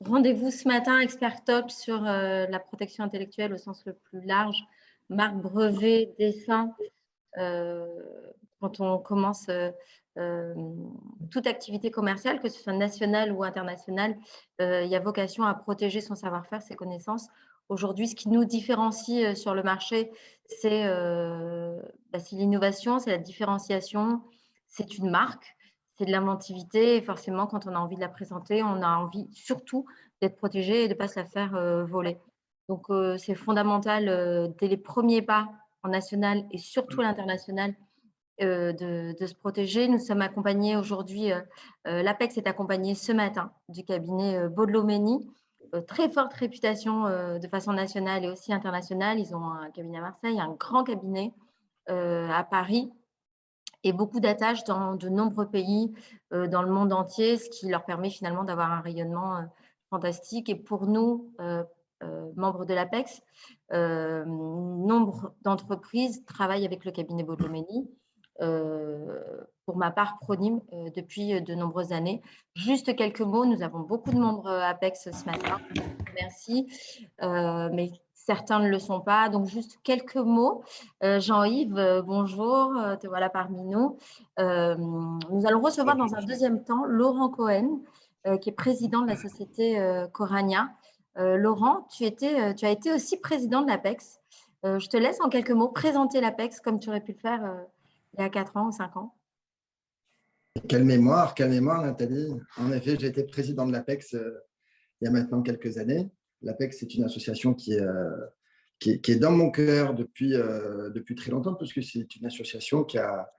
Rendez-vous ce matin, Expert Talk sur la protection intellectuelle au sens le plus large, marque, brevet, dessin. Quand on commence toute activité commerciale, que ce soit nationale ou internationale, il y a vocation à protéger son savoir-faire, ses connaissances. Aujourd'hui, ce qui nous différencie sur le marché, c'est l'innovation, c'est la différenciation, c'est une marque, c'est de l'inventivité. Et forcément, quand on a envie de la présenter, on a envie surtout d'être protégé et de ne pas se la faire voler. Donc, c'est fondamental dès les premiers pas en national et surtout à l'international de se protéger. Nous sommes accompagnés aujourd'hui, l'APEX est accompagné ce matin du cabinet Bodlomeni, très forte réputation de façon nationale et aussi internationale. Ils ont un cabinet à Marseille, un grand cabinet à Paris et beaucoup d'attaches dans de nombreux pays dans le monde entier, ce qui leur permet finalement d'avoir un rayonnement fantastique. Et pour nous, membres de l'APEX, nombre d'entreprises travaillent avec le cabinet Bodlomeni. Pour ma part, Pronim, depuis de nombreuses années. Juste quelques mots, nous avons beaucoup de membres APEX ce matin, merci, mais certains ne le sont pas, donc juste quelques mots. Jean-Yves, bonjour, te voilà parmi nous. Nous allons recevoir dans un deuxième temps Laurent Cohen, qui est président de la société Corania. Laurent, tu as été aussi président de l'APEX. Je te laisse en quelques mots présenter l'APEX comme tu aurais pu le faire il y a 4 ans ou 5 ans. Quelle mémoire, Nathalie. En effet, j'ai été président de l'APEX il y a maintenant quelques années. L'APEX, c'est une association qui est dans mon cœur depuis très longtemps, parce que c'est une association qui a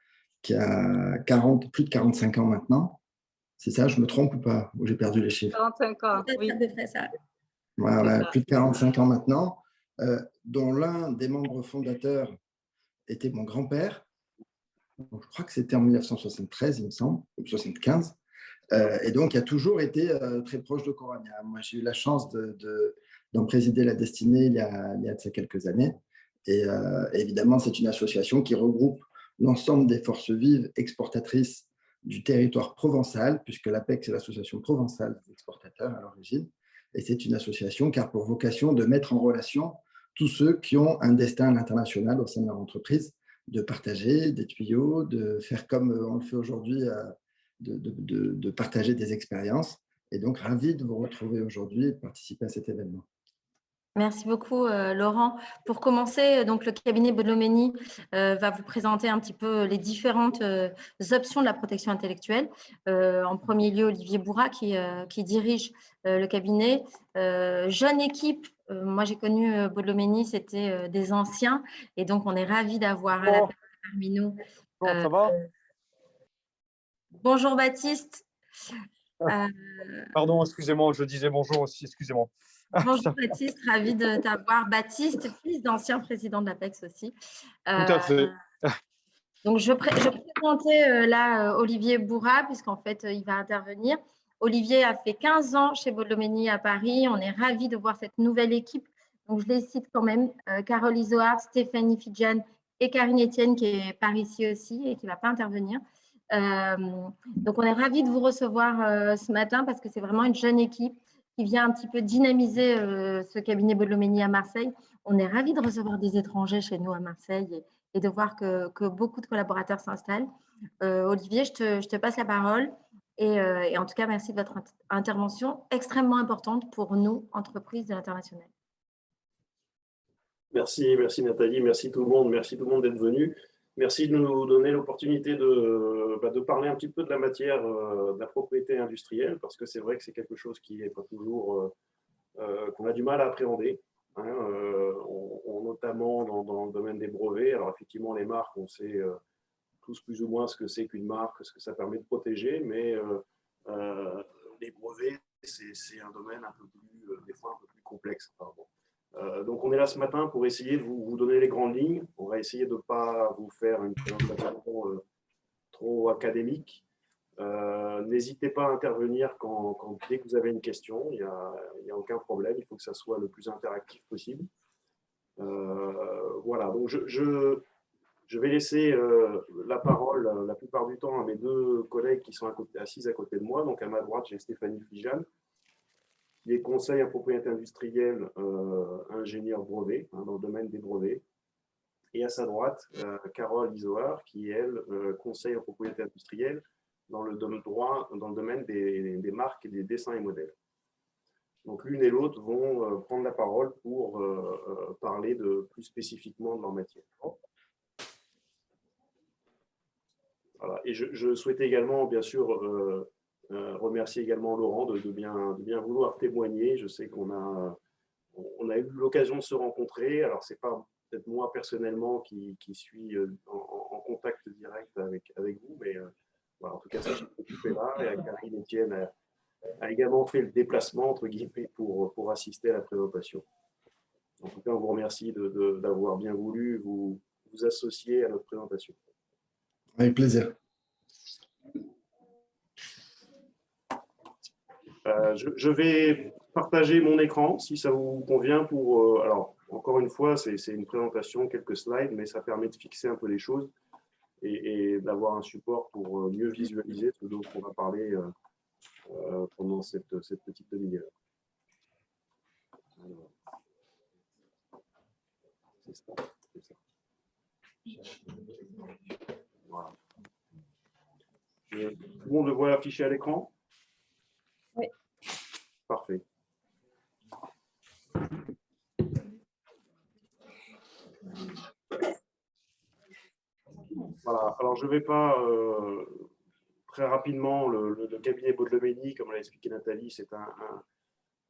plus de 45 ans maintenant. C'est ça, je me trompe ou pas? Ou j'ai perdu les chiffres? 45 ans, oui. C'est à peu près ça. Ouais, plus de 45 ans maintenant, dont l'un des membres fondateurs était mon grand-père. Je crois que c'était en 1973, il me semble, ou 1975. Et donc, il a toujours été très proche de Corania. Moi, j'ai eu la chance d'en présider la destinée il y a de ça quelques années. Et évidemment, c'est une association qui regroupe l'ensemble des forces vives exportatrices du territoire provençal, puisque l'APEC, c'est l'association provençale des exportateurs à l'origine. Et c'est une association qui a pour vocation de mettre en relation tous ceux qui ont un destin à l'international au sein de leur entreprise, de partager des tuyaux, de faire comme on le fait aujourd'hui, de partager des expériences. Et donc, ravi de vous retrouver aujourd'hui et de participer à cet événement. Merci beaucoup, Laurent. Pour commencer, donc, le cabinet Bodlomeni va vous présenter un petit peu les différentes options de la protection intellectuelle. En premier lieu, Olivier Bourra, qui dirige le cabinet. Jeune équipe, moi j'ai connu Bodlomeni, c'était des anciens. Et donc, on est ravis d'avoir à la parmi nous. Bon, ça va? Bonjour Baptiste. Pardon, excusez-moi, je disais bonjour aussi, excusez-moi. Bonjour Baptiste, ravi de t'avoir. Baptiste, fils d'ancien président de l'APEX aussi. Tout à fait. Donc, je présentais là Olivier Bourra, puisqu'en fait, il va intervenir. Olivier a fait 15 ans chez Bodlomeni à Paris. On est ravis de voir cette nouvelle équipe. Donc, je les cite quand même. Carole Isoard, Stéphanie Fidjan et Karine Etienne, qui est par ici aussi et qui ne va pas intervenir. Donc, on est ravis de vous recevoir ce matin parce que c'est vraiment une jeune équipe qui vient un petit peu dynamiser ce cabinet Bodlomeni à Marseille. On est ravis de recevoir des étrangers chez nous à Marseille et de voir que beaucoup de collaborateurs s'installent. Olivier, je te passe la parole. Et en tout cas, merci de votre intervention extrêmement importante pour nous, entreprises de l'international. Merci Nathalie, merci tout le monde d'être venu. Merci de nous donner l'opportunité de parler un petit peu de la matière de la propriété industrielle, parce que c'est vrai que c'est quelque chose qui n'est pas toujours, qu'on a du mal à appréhender, hein, notamment dans le domaine des brevets. Alors effectivement, les marques, on sait tous plus ou moins ce que c'est qu'une marque, ce que ça permet de protéger, mais les brevets, c'est un domaine un peu plus, des fois un peu plus complexe. Enfin, bon. Donc, on est là ce matin pour essayer de vous donner les grandes lignes. On va essayer de ne pas vous faire une présentation trop académique. N'hésitez pas à intervenir dès que vous avez une question. Il n'y a aucun problème. Il faut que ça soit le plus interactif possible. Voilà. Donc, je vais laisser la parole la plupart du temps à mes deux collègues qui sont assis à côté de moi. Donc, à ma droite, j'ai Stéphanie Fidjan, qui est conseil en propriété industrielle, ingénieur brevet, hein, dans le domaine des brevets. Et à sa droite, Carole Isoard, qui est, elle, conseil en propriété industrielle dans le domaine des marques et des dessins et modèles. Donc, l'une et l'autre vont prendre la parole pour parler plus spécifiquement de leur matière. Voilà. Et je souhaitais également, bien sûr, remercier également Laurent de bien vouloir témoigner. Je sais qu'on a eu l'occasion de se rencontrer. Alors, ce n'est pas peut-être moi personnellement qui suis en contact direct avec vous, mais voilà, en tout cas, ça, je suis occupé là. Et Karine Etienne a également fait le déplacement, entre guillemets, pour assister à la présentation. En tout cas, on vous remercie d'avoir bien voulu vous associer à notre présentation. Avec plaisir. Je vais partager mon écran, si ça vous convient. Alors, encore une fois, c'est une présentation, quelques slides, mais ça permet de fixer un peu les choses et d'avoir un support pour mieux visualiser ce dont on va parler pendant cette petite demi-heure. C'est ça. Voilà. Tout le monde le voit affiché à l'écran? Oui. Parfait. Voilà. Alors, je ne vais pas très rapidement, le cabinet Baudelomény, comme l'a expliqué Nathalie, c'est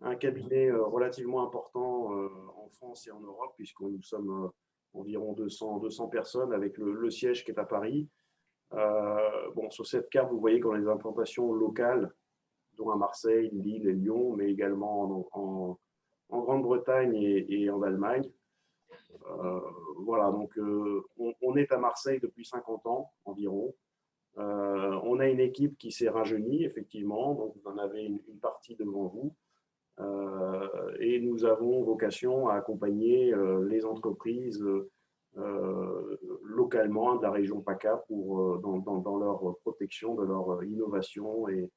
un cabinet relativement important en France et en Europe, puisqu'nous sommes environ 200 personnes avec le siège qui est à Paris. Bon, sur cette carte, vous voyez qu'on a des implantations locales, dont à Marseille, Lille et Lyon, mais également en Grande-Bretagne et en Allemagne. Voilà, donc on est à Marseille depuis 50 ans environ. On a une équipe qui s'est rajeunie, effectivement, donc vous en avez une partie devant vous. Et nous avons vocation à accompagner les entreprises localement de la région PACA dans leur protection, de leur innovation et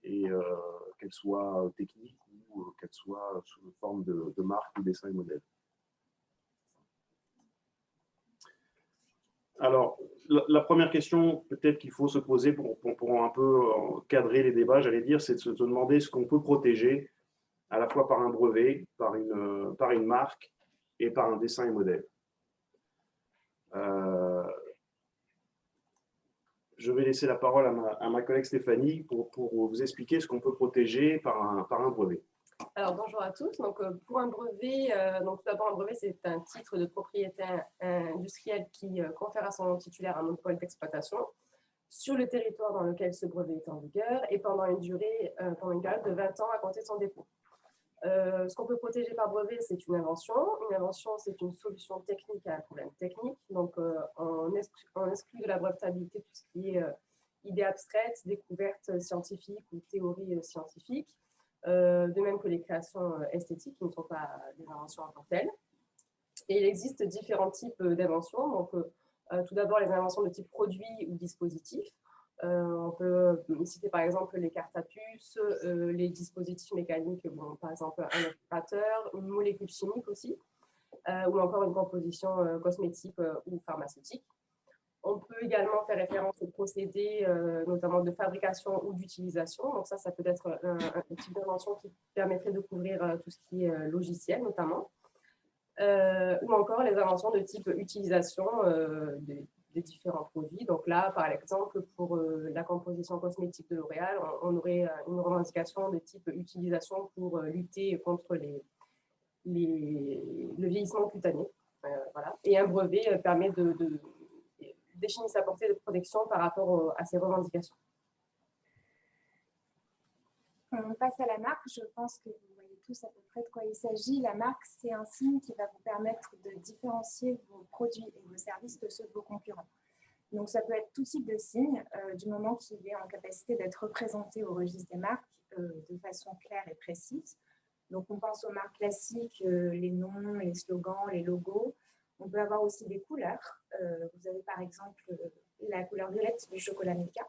qu'elle soit technique ou qu'elle soit sous forme de marque ou dessin et modèle. Alors, la première question peut-être qu'il faut se poser pour un peu cadrer les débats, j'allais dire, c'est de se demander ce qu'on peut protéger à la fois par un brevet, par une marque et par un dessin et modèle. Je vais laisser la parole à ma collègue Stéphanie pour vous expliquer ce qu'on peut protéger par un brevet. Alors, bonjour à tous. Donc, pour un brevet, tout d'abord, un brevet, c'est un titre de propriété industrielle qui confère à son titulaire un monopole d'exploitation sur le territoire dans lequel ce brevet est en vigueur et pendant une période de 20 ans à compter de son dépôt. Ce qu'on peut protéger par brevet, c'est une invention. Une invention, c'est une solution technique à un problème technique. Donc, on exclut de la brevetabilité tout ce qui est idée abstraite, découverte scientifique ou théorie scientifique, de même que les créations esthétiques qui ne sont pas des inventions en tant que telles. Et il existe différents types d'inventions. Donc, tout d'abord, les inventions de type produit ou dispositif. On peut citer par exemple les cartes à puce, les dispositifs mécaniques, par exemple un aspirateur, une molécule chimique aussi, ou encore une composition cosmétique ou pharmaceutique. On peut également faire référence aux procédés, notamment de fabrication ou d'utilisation. Donc ça peut être un type d'invention qui permettrait de couvrir tout ce qui est logiciel notamment. Ou encore les inventions de type utilisation des différents produits. Donc là, par exemple, pour la composition cosmétique de L'Oréal, on aurait une revendication de type utilisation pour lutter contre le vieillissement cutané. Voilà. Et un brevet permet de définir sa portée de protection par rapport à ces revendications. On passe à la marque. Je pense que vous voyez tous à peu près de quoi il s'agit. La marque, c'est un signe qui va vous permettre de différencier vos produits et vos services de ceux de vos concurrents. Donc, ça peut être tout type de signe, du moment qu'il est en capacité d'être représenté au registre des marques de façon claire et précise. Donc, on pense aux marques classiques, les noms, les slogans, les logos. On peut avoir aussi des couleurs. Vous avez par exemple la couleur violette du chocolat Milka.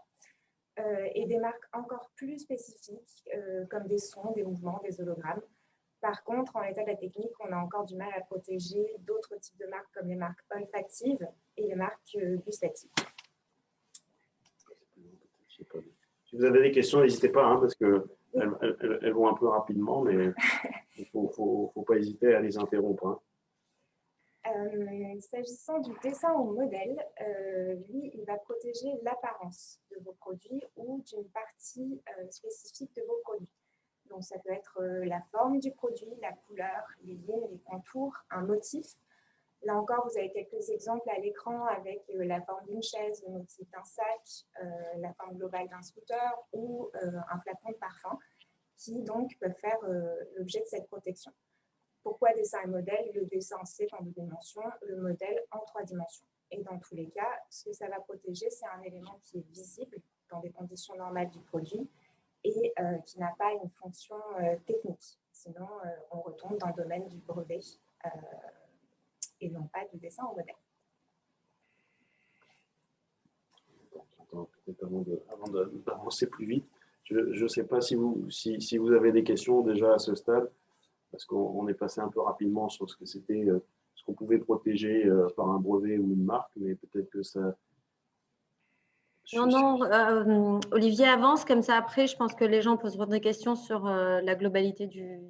et des marques encore plus spécifiques, comme des sons, des mouvements, des hologrammes. Par contre, en l'état de la technique, on a encore du mal à protéger d'autres types de marques, comme les marques olfactives et les marques gustatives. Si vous avez des questions, n'hésitez pas, hein, parce qu'elles vont un peu rapidement, mais il ne faut pas hésiter à les interrompre. Hein. S'agissant du dessin au modèle, lui, il va protéger l'apparence de vos produits ou d'une partie spécifique de vos produits. Donc, ça peut être la forme du produit, la couleur, les lignes, les contours, un motif. Là encore, vous avez quelques exemples à l'écran avec la forme d'une chaise, le motif d'un sac, la forme globale d'un scooter ou un flacon de parfum qui donc peuvent faire l'objet de cette protection. Pourquoi dessin et modèle? Le dessin, c'est en 2 dimensions, le modèle en 3 dimensions. Et dans tous les cas, ce que ça va protéger, c'est un élément qui est visible dans des conditions normales du produit et qui n'a pas une fonction technique. Sinon, on retombe dans le domaine du brevet et non pas du dessin au modèle. Peut-être avant d'avancer plus vite, je ne sais pas si vous avez des questions déjà à ce stade, parce qu'on est passé un peu rapidement sur ce que c'était, ce qu'on pouvait protéger par un brevet ou une marque, mais peut-être que ça... Non, Olivier avance, comme ça après, je pense que les gens poseront des questions sur la globalité du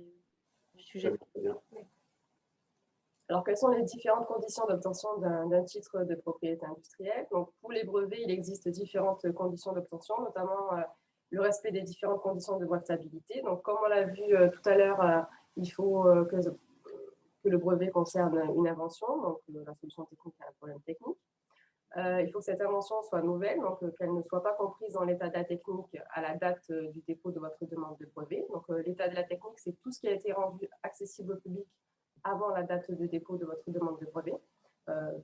sujet. Très bien. Alors, quelles sont les différentes conditions d'obtention d'un titre de propriété industrielle? Donc, pour les brevets, il existe différentes conditions d'obtention, notamment le respect des différentes conditions de brevetabilité. Donc, comme on l'a vu tout à l'heure, il faut que le brevet concerne une invention, donc la solution technique à un problème technique. Il faut que cette invention soit nouvelle, donc qu'elle ne soit pas comprise dans l'état de la technique à la date du dépôt de votre demande de brevet. Donc, l'état de la technique, c'est tout ce qui a été rendu accessible au public avant la date de dépôt de votre demande de brevet,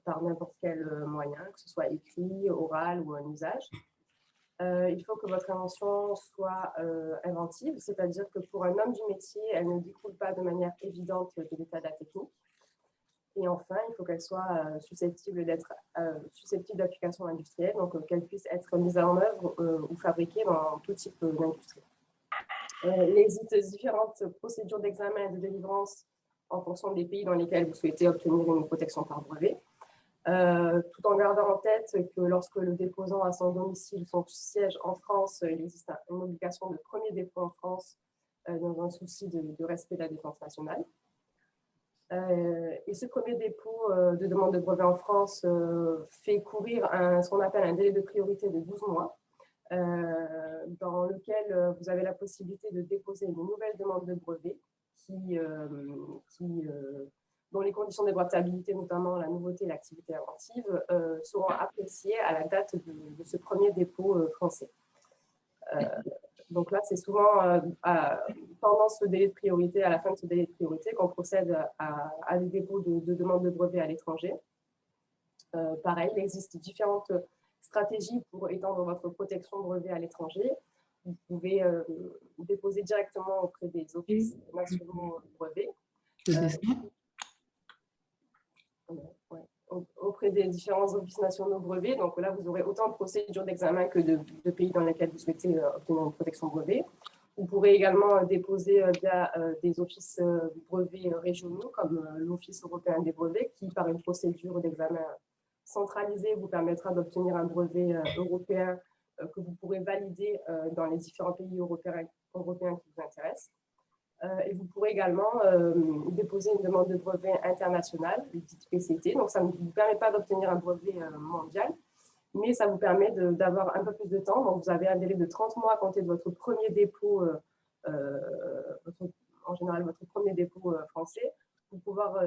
par n'importe quel moyen, que ce soit écrit, oral ou un usage. Il faut que votre invention soit inventive, c'est-à-dire que pour un homme du métier, elle ne découle pas de manière évidente de l'état de la technique. Et enfin, il faut qu'elle soit susceptible d'application industrielle, donc qu'elle puisse être mise en œuvre ou fabriquée dans tout type d'industrie. Il existe différentes procédures d'examen et de délivrance en fonction des pays dans lesquels vous souhaitez obtenir une protection par brevet, tout en gardant en tête que lorsque le déposant a son domicile, son siège en France, il existe une obligation de premier dépôt en France dans un souci de respect de la défense nationale. Et ce premier dépôt de demande de brevet en France fait courir ce qu'on appelle un délai de priorité de 12 mois, dans lequel vous avez la possibilité de déposer une nouvelle demande de brevet dont les conditions de brevetabilité, notamment la nouveauté et l'activité inventive, seront appréciées à la date de ce premier dépôt français. Donc là, c'est souvent pendant ce délai de priorité, à la fin de ce délai de priorité, qu'on procède à des dépôts de demande de brevet à l'étranger. Pareil, il existe différentes stratégies pour étendre votre protection brevet à l'étranger. Vous pouvez déposer directement auprès des offices nationaux brevets. Auprès des différents offices nationaux brevets. Donc là, vous aurez autant de procédures d'examen que de pays dans lesquels vous souhaitez obtenir une protection brevet. Vous pourrez également déposer via des offices brevets régionaux, comme l'Office européen des brevets, qui, par une procédure d'examen centralisée, vous permettra d'obtenir un brevet européen que vous pourrez valider dans les différents pays européens qui vous intéressent. Et vous pourrez également déposer une demande de brevet international, le dit PCT. Donc, ça ne vous permet pas d'obtenir un brevet mondial, mais ça vous permet d'avoir un peu plus de temps. Donc, vous avez un délai de 30 mois à compter de votre premier dépôt, en général votre premier dépôt français, pour pouvoir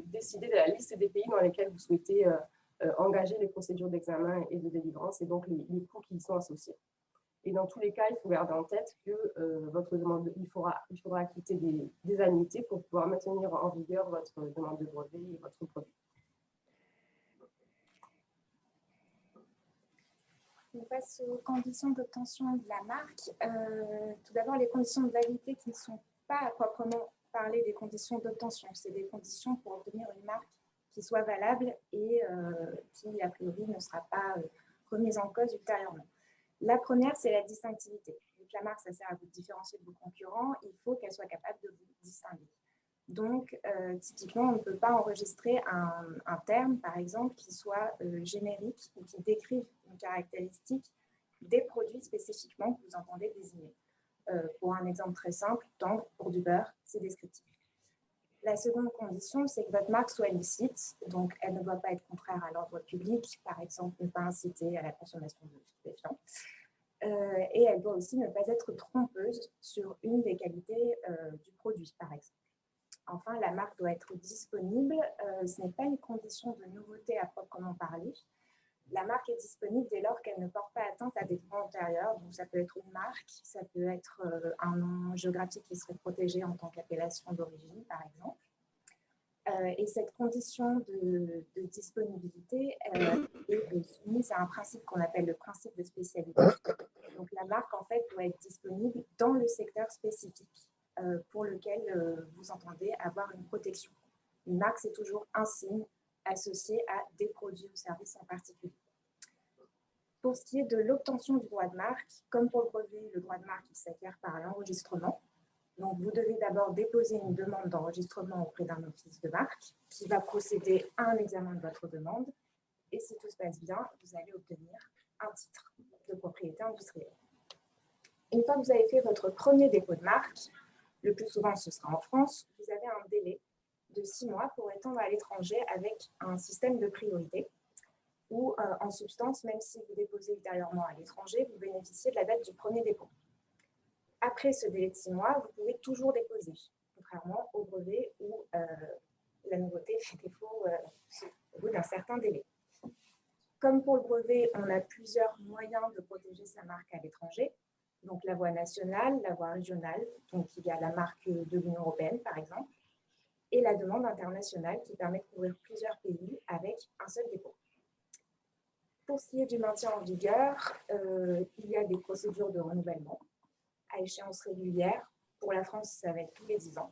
décider de la liste des pays dans lesquels vous souhaitez engager les procédures d'examen et de délivrance et donc les coûts qui y sont associés. Et dans tous les cas, il faut garder en tête que votre demande, il faudra acquitter des annuités pour pouvoir maintenir en vigueur votre demande de brevet et votre produit. On passe aux conditions d'obtention de la marque. Tout d'abord, les conditions de validité qui ne sont pas à proprement parler des conditions d'obtention. C'est des conditions pour obtenir une marque qui soit valable et qui, a priori, ne sera pas remise en cause ultérieurement. La première, c'est la distinctivité. Donc, la marque, ça sert à vous différencier de vos concurrents. Il faut qu'elle soit capable de vous distinguer. Donc, typiquement, on ne peut pas enregistrer un terme, par exemple, qui soit générique ou qui décrive une caractéristique des produits spécifiquement que vous entendez désigner. Pour un exemple très simple, tendre pour du beurre, c'est descriptif. La seconde condition, c'est que votre marque soit licite, donc elle ne doit pas être contraire à l'ordre public, par exemple ne pas inciter à la consommation de stupéfiants, et elle doit aussi ne pas être trompeuse sur une des qualités du produit, par exemple. Enfin, la marque doit être disponible, ce n'est pas une condition de nouveauté à proprement parler. La marque est disponible dès lors qu'elle ne porte pas atteinte à des droits antérieurs. Donc, ça peut être une marque, ça peut être un nom géographique qui serait protégé en tant qu'appellation d'origine, par exemple. Et cette condition de disponibilité est soumise à un principe qu'on appelle le principe de spécialité. Donc, la marque, en fait, doit être disponible dans le secteur spécifique pour lequel vous entendez avoir une protection. Une marque, c'est toujours un signe associé à des produits ou services en particulier. Pour ce qui est de l'obtention du droit de marque, comme pour le brevet, le droit de marque s'acquiert par l'enregistrement. Donc, vous devez d'abord déposer une demande d'enregistrement auprès d'un office de marque qui va procéder à un examen de votre demande. Et si tout se passe bien, vous allez obtenir un titre de propriété industrielle. Une fois que vous avez fait votre premier dépôt de marque, le plus souvent ce sera en France, vous avez un délai de 6 mois pour étendre à l'étranger avec un système de priorité où, en substance, même si vous déposez ultérieurement à l'étranger, vous bénéficiez de la date du premier dépôt. Après ce délai de 6 mois, vous pouvez toujours déposer, contrairement au brevet où la nouveauté fait défaut au bout d'un certain délai. Comme pour le brevet, on a plusieurs moyens de protéger sa marque à l'étranger. Donc la voie nationale, la voie régionale, donc il y a la marque de l'Union européenne par exemple, et la demande internationale qui permet de couvrir plusieurs pays avec un seul dépôt. Pour ce qui est du maintien en vigueur, il y a des procédures de renouvellement à échéance régulière. Pour la France, ça va être tous les 10 ans.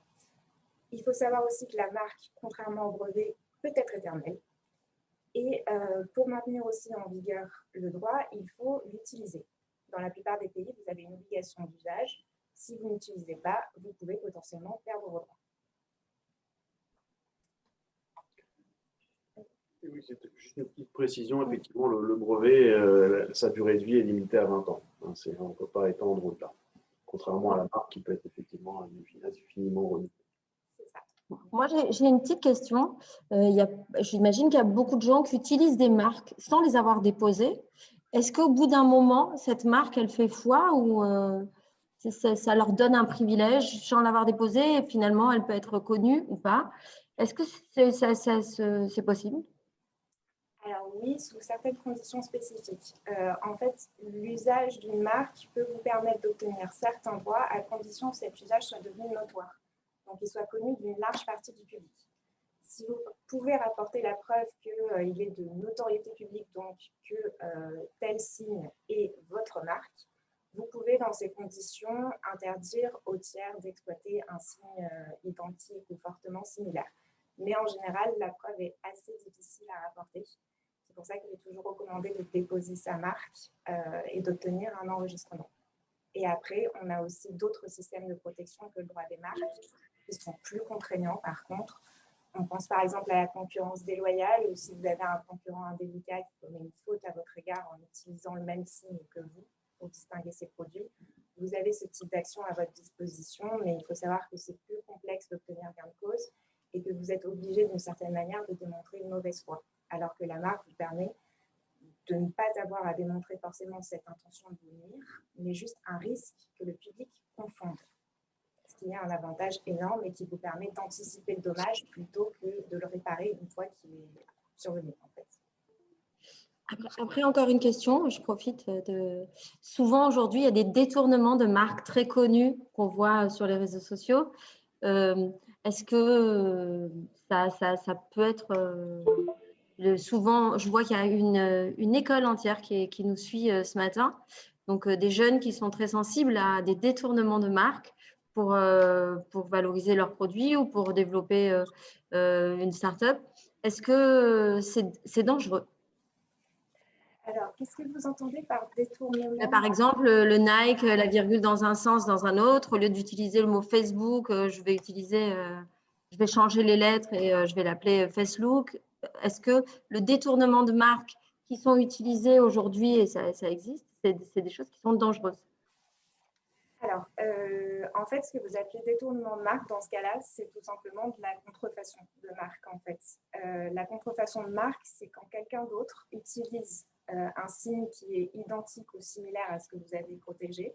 Il faut savoir aussi que la marque, contrairement au brevet, peut être éternelle. Et pour maintenir aussi en vigueur le droit, il faut l'utiliser. Dans la plupart des pays, vous avez une obligation d'usage. Si vous n'utilisez pas, vous pouvez potentiellement perdre vos droits. Oui, c'est juste une petite précision. Effectivement, le brevet, sa durée de vie est limitée à 20 ans. On ne peut pas étendre au-delà. Contrairement à la marque qui peut être effectivement indéfiniment renouvelée. Moi, j'ai une petite question. J'imagine qu'il y a beaucoup de gens qui utilisent des marques sans les avoir déposées. Est-ce qu'au bout d'un moment, cette marque, elle fait foi ou ça leur donne un privilège sans l'avoir déposée et finalement, elle peut être reconnue ou pas? Est-ce que c'est possible? Alors oui, sous certaines conditions spécifiques. En fait, l'usage d'une marque peut vous permettre d'obtenir certains droits à condition que cet usage soit devenu notoire, donc qu'il soit connu d'une large partie du public. Si vous pouvez rapporter la preuve qu'il est de notoriété publique, donc que tel signe est votre marque, vous pouvez dans ces conditions interdire aux tiers d'exploiter un signe identique ou fortement similaire. Mais en général, la preuve est assez difficile à rapporter. C'est pour ça qu'il est toujours recommandé de déposer sa marque et d'obtenir un enregistrement. Et après, on a aussi d'autres systèmes de protection que le droit des marques qui sont plus contraignants par contre. On pense par exemple à la concurrence déloyale ou si vous avez un concurrent indélicat qui commet une faute à votre égard en utilisant le même signe que vous pour distinguer ses produits. Vous avez ce type d'action à votre disposition, mais il faut savoir que c'est plus complexe d'obtenir gain de cause et que vous êtes obligé d'une certaine manière de démontrer une mauvaise foi, alors que la marque vous permet de ne pas avoir à démontrer forcément cette intention de vous nuire, mais juste un risque que le public confonde. Ce qui est un avantage énorme et qui vous permet d'anticiper le dommage plutôt que de le réparer une fois qu'il est survenu, en fait. Après, encore une question, je profite de… Souvent, aujourd'hui, il y a des détournements de marques très connues qu'on voit sur les réseaux sociaux. Est-ce que ça peut être… souvent, je vois qu'il y a une école entière qui nous suit ce matin. Donc, des jeunes qui sont très sensibles à des détournements de marques pour valoriser leurs produits ou pour développer une start-up. Est-ce que c'est dangereux? Alors, Alors, qu'est-ce que vous entendez par détournement? Par exemple, le Nike, la virgule dans un sens, dans un autre, au lieu d'utiliser le mot Facebook, je vais changer les lettres et je vais l'appeler Facebook. Est-ce que le détournement de marques qui sont utilisées aujourd'hui, et ça existe, c'est des choses qui sont dangereuses? Alors, en fait, ce que vous appelez détournement de marque, dans ce cas-là, c'est tout simplement de la contrefaçon de marque, en fait. La contrefaçon de marque, c'est quand quelqu'un d'autre utilise un signe qui est identique ou similaire à ce que vous avez protégé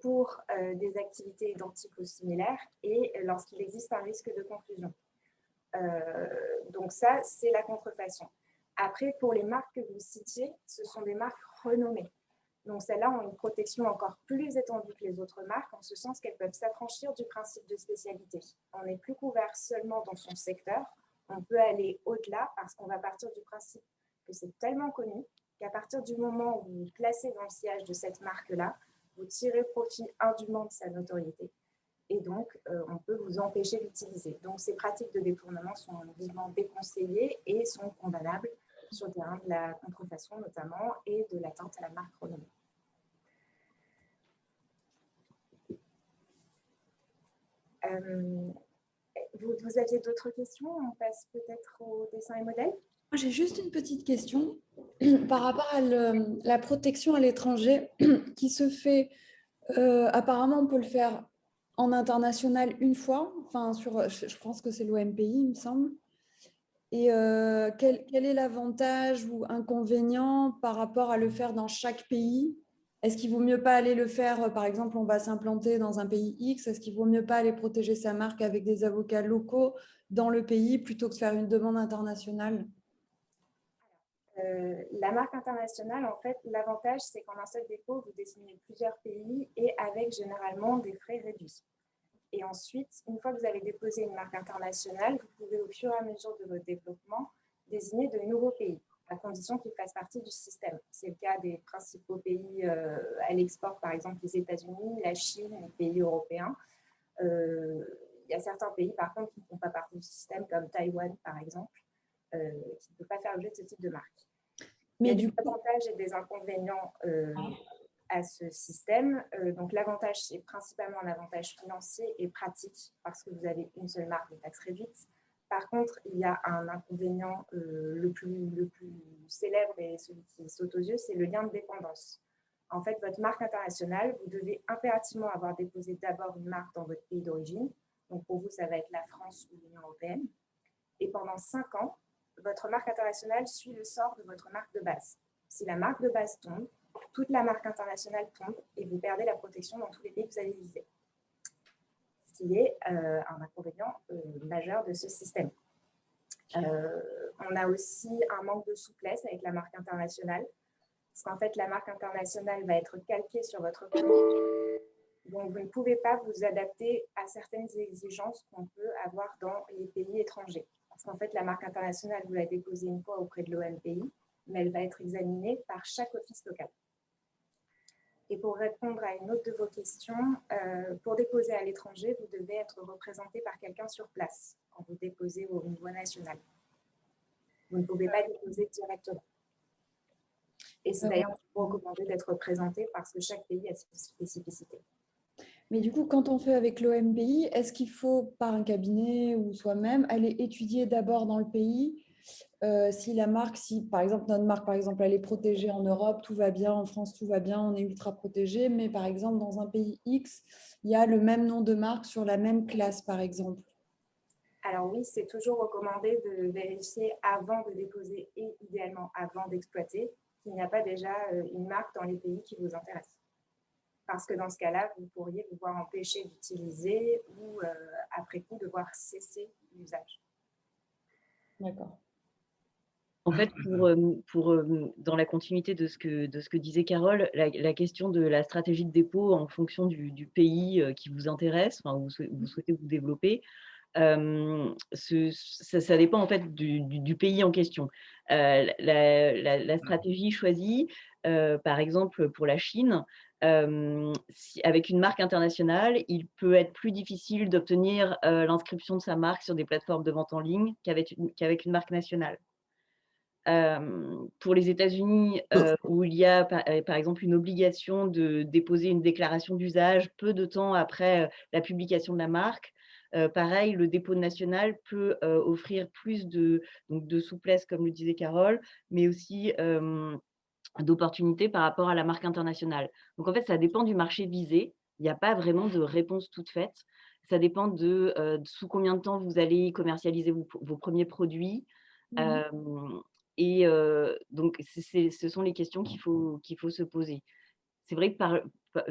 pour des activités identiques ou similaires et lorsqu'il existe un risque de confusion. Donc ça, c'est la contrefaçon. Après, pour les marques que vous citiez, ce sont des marques renommées. Donc, celles-là ont une protection encore plus étendue que les autres marques, en ce sens qu'elles peuvent s'affranchir du principe de spécialité. On n'est plus couvert seulement dans son secteur, on peut aller au-delà parce qu'on va partir du principe que c'est tellement connu qu'à partir du moment où vous vous placez dans le sillage de cette marque-là, vous tirez profit indûment de sa notoriété. Et donc, on peut vous empêcher d'utiliser. Donc, ces pratiques de détournement sont vivement déconseillées et sont condamnables sur le terrain de la contrefaçon notamment et de l'atteinte à la marque renommée. Vous aviez d'autres questions? On passe peut-être au dessin et modèle. J'ai juste une petite question par rapport à la protection à l'étranger qui se fait. Apparemment, on peut le faire en international une fois. Enfin, je pense que c'est l'OMPI, il me semble. Et quel est l'avantage ou inconvénient par rapport à le faire dans chaque pays? Est-ce qu'il vaut mieux pas aller le faire, par exemple, on va s'implanter dans un pays X, est-ce qu'il vaut mieux pas aller protéger sa marque avec des avocats locaux dans le pays plutôt que de faire une demande internationale? La marque internationale, en fait, l'avantage, c'est qu'en un seul dépôt, vous désignez plusieurs pays et avec généralement des frais réduits. Et ensuite, une fois que vous avez déposé une marque internationale, vous pouvez au fur et à mesure de votre développement désigner de nouveaux pays, à condition qu'ils fassent partie du système. C'est le cas des principaux pays à l'export, par exemple les États-Unis, la Chine, les pays européens. Il y a certains pays, par contre, qui ne font pas partie du système, comme Taïwan, par exemple, qui ne peut pas faire l'objet de ce type de marque. Mais il y a des avantages et des inconvénients à ce système. Donc, l'avantage, c'est principalement un avantage financier et pratique parce que vous avez une seule marque de taxes réduites. Par contre, il y a un inconvénient le plus célèbre et celui qui saute aux yeux, c'est le lien de dépendance. En fait, votre marque internationale, vous devez impérativement avoir déposé d'abord une marque dans votre pays d'origine. Donc, pour vous, ça va être la France ou l'Union européenne. Et pendant 5 ans, votre marque internationale suit le sort de votre marque de base. Si la marque de base tombe, toute la marque internationale tombe et vous perdez la protection dans tous les pays que vous avez visés. Ce qui est un inconvénient majeur de ce système. On a aussi un manque de souplesse avec la marque internationale, parce qu'en fait, la marque internationale va être calquée sur votre compte. Donc, vous ne pouvez pas vous adapter à certaines exigences qu'on peut avoir dans les pays étrangers. Parce qu'en fait, la marque internationale, vous la déposez une fois auprès de l'OMPI, mais elle va être examinée par chaque office local. Et pour répondre à une autre de vos questions, pour déposer à l'étranger, vous devez être représenté par quelqu'un sur place quand vous déposez au niveau national. Vous ne pouvez pas déposer directement. Et c'est d'ailleurs recommandé d'être représenté parce que chaque pays a ses spécificités. Mais du coup, quand on fait avec l'OMPI, est-ce qu'il faut, par un cabinet ou soi-même, aller étudier d'abord dans le pays si la marque, si par exemple notre marque, par exemple, elle est protégée en Europe, tout va bien, en France, tout va bien, on est ultra protégé, mais par exemple, dans un pays X, il y a le même nom de marque sur la même classe, par exemple. Alors oui, c'est toujours recommandé de vérifier avant de déposer et idéalement avant d'exploiter qu'il n'y a pas déjà une marque dans les pays qui vous intéressent. Parce que dans ce cas-là, vous pourriez vous voir empêcher d'utiliser ou après coup devoir cesser l'usage. D'accord. En fait, dans la continuité de ce que disait Carole, la question de la stratégie de dépôt en fonction du pays qui vous intéresse, enfin, où vous souhaitez vous développer, ça dépend en fait du pays en question. La stratégie choisie, par exemple pour la Chine, avec une marque internationale, il peut être plus difficile d'obtenir l'inscription de sa marque sur des plateformes de vente en ligne qu'avec une marque nationale. Pour les États-Unis, où il y a par exemple une obligation de déposer une déclaration d'usage peu de temps après la publication de la marque, pareil, le dépôt national peut offrir plus donc de souplesse, comme le disait Carole, mais aussi d'opportunités par rapport à la marque internationale. Donc en fait, ça dépend du marché visé. Il n'y a pas vraiment de réponse toute faite. Ça dépend de sous combien de temps vous allez commercialiser vos premiers produits. Et donc, ce sont les questions qu'il faut se poser. C'est vrai que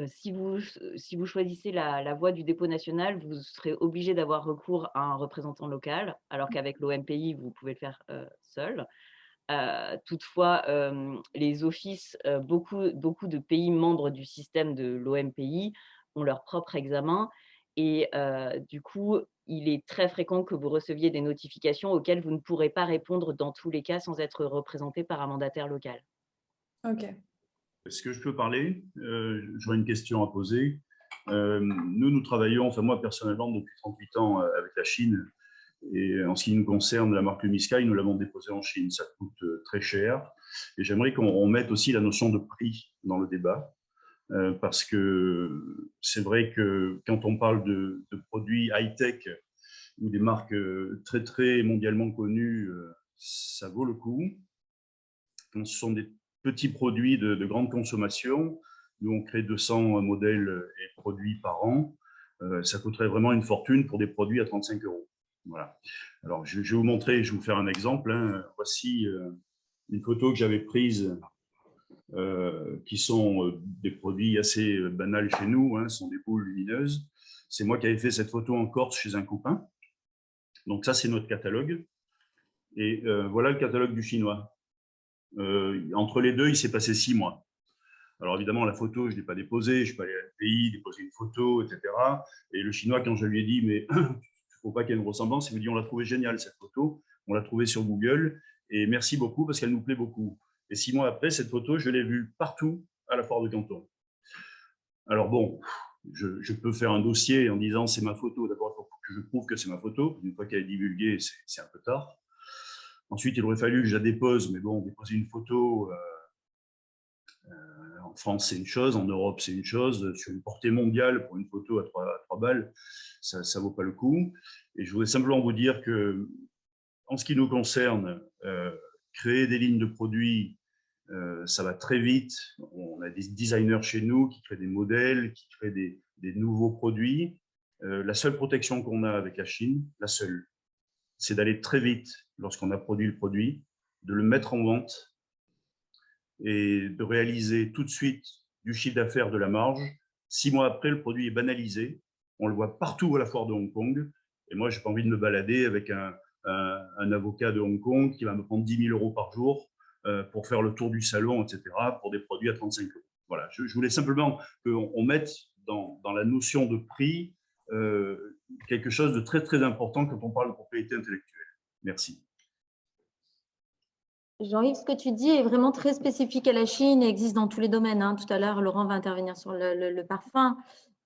si vous choisissez la voie du dépôt national, vous serez obligé d'avoir recours à un représentant local, alors qu'avec l'OMPI, vous pouvez le faire seul. Toutefois, les offices, beaucoup de pays membres du système de l'OMPI ont leur propre examen et du coup, il est très fréquent que vous receviez des notifications auxquelles vous ne pourrez pas répondre dans tous les cas sans être représenté par un mandataire local. Ok. Est-ce que je peux parler? J'aurais une question à poser. Nous travaillons, enfin moi personnellement, depuis 38 ans avec la Chine. Et en ce qui nous concerne, la marque Lumisky, nous l'avons déposée en Chine. Ça coûte très cher. Et j'aimerais qu'on mette aussi la notion de prix dans le débat. Parce que c'est vrai que quand on parle de produits high-tech ou des marques très, très mondialement connues, ça vaut le coup. Quand ce sont des petits produits de grande consommation, nous on crée 200 modèles et produits par an, ça coûterait vraiment une fortune pour des produits à 35 €. Voilà. Alors, je vais vous montrer, je vais vous faire un exemple. Hein. Voici une photo que j'avais prise, qui sont des produits assez banals chez nous, hein, sont des boules lumineuses. C'est moi qui avais fait cette photo en Corse chez un copain. Donc ça, c'est notre catalogue. Et voilà le catalogue du chinois. Entre les deux, il s'est passé 6 mois. Alors évidemment, la photo, je ne l'ai pas déposée, je ne suis pas allé à le pays, déposer une photo, etc. Et le chinois, quand je lui ai dit, mais il ne faut pas qu'il y ait une ressemblance, il me dit, on l'a trouvée géniale cette photo, on l'a trouvée sur Google, et merci beaucoup parce qu'elle nous plaît beaucoup. Et 6 mois après, cette photo, je l'ai vue partout à la foire de Canton. Alors bon, je peux faire un dossier en disant, c'est ma photo. D'abord, il faut que je prouve que c'est ma photo. Une fois qu'elle est divulguée, c'est un peu tard. Ensuite, il aurait fallu que je la dépose, mais bon, déposer une photo... en France, c'est une chose, en Europe, c'est une chose. Sur une portée mondiale, pour une photo à 3 balles, ça ne vaut pas le coup. Et je voudrais simplement vous dire que, en ce qui nous concerne, créer des lignes de produits, ça va très vite. On a des designers chez nous qui créent des modèles, qui créent des nouveaux produits. La seule protection qu'on a avec la Chine, la seule, c'est d'aller très vite lorsqu'on a produit le produit, de le mettre en vente et de réaliser tout de suite du chiffre d'affaires, de la marge. 6 mois après, le produit est banalisé. On le voit partout à la foire de Hong Kong. Et moi, je n'ai pas envie de me balader avec un avocat de Hong Kong qui va me prendre 10 000 € par jour pour faire le tour du salon, etc., pour des produits à 35 €. Voilà, je voulais simplement qu'on mette dans la notion de prix quelque chose de très, très important quand on parle de propriété intellectuelle. Merci. Jean-Yves, ce que tu dis est vraiment très spécifique à la Chine et existe dans tous les domaines. Hein. Tout à l'heure, Laurent va intervenir sur le parfum,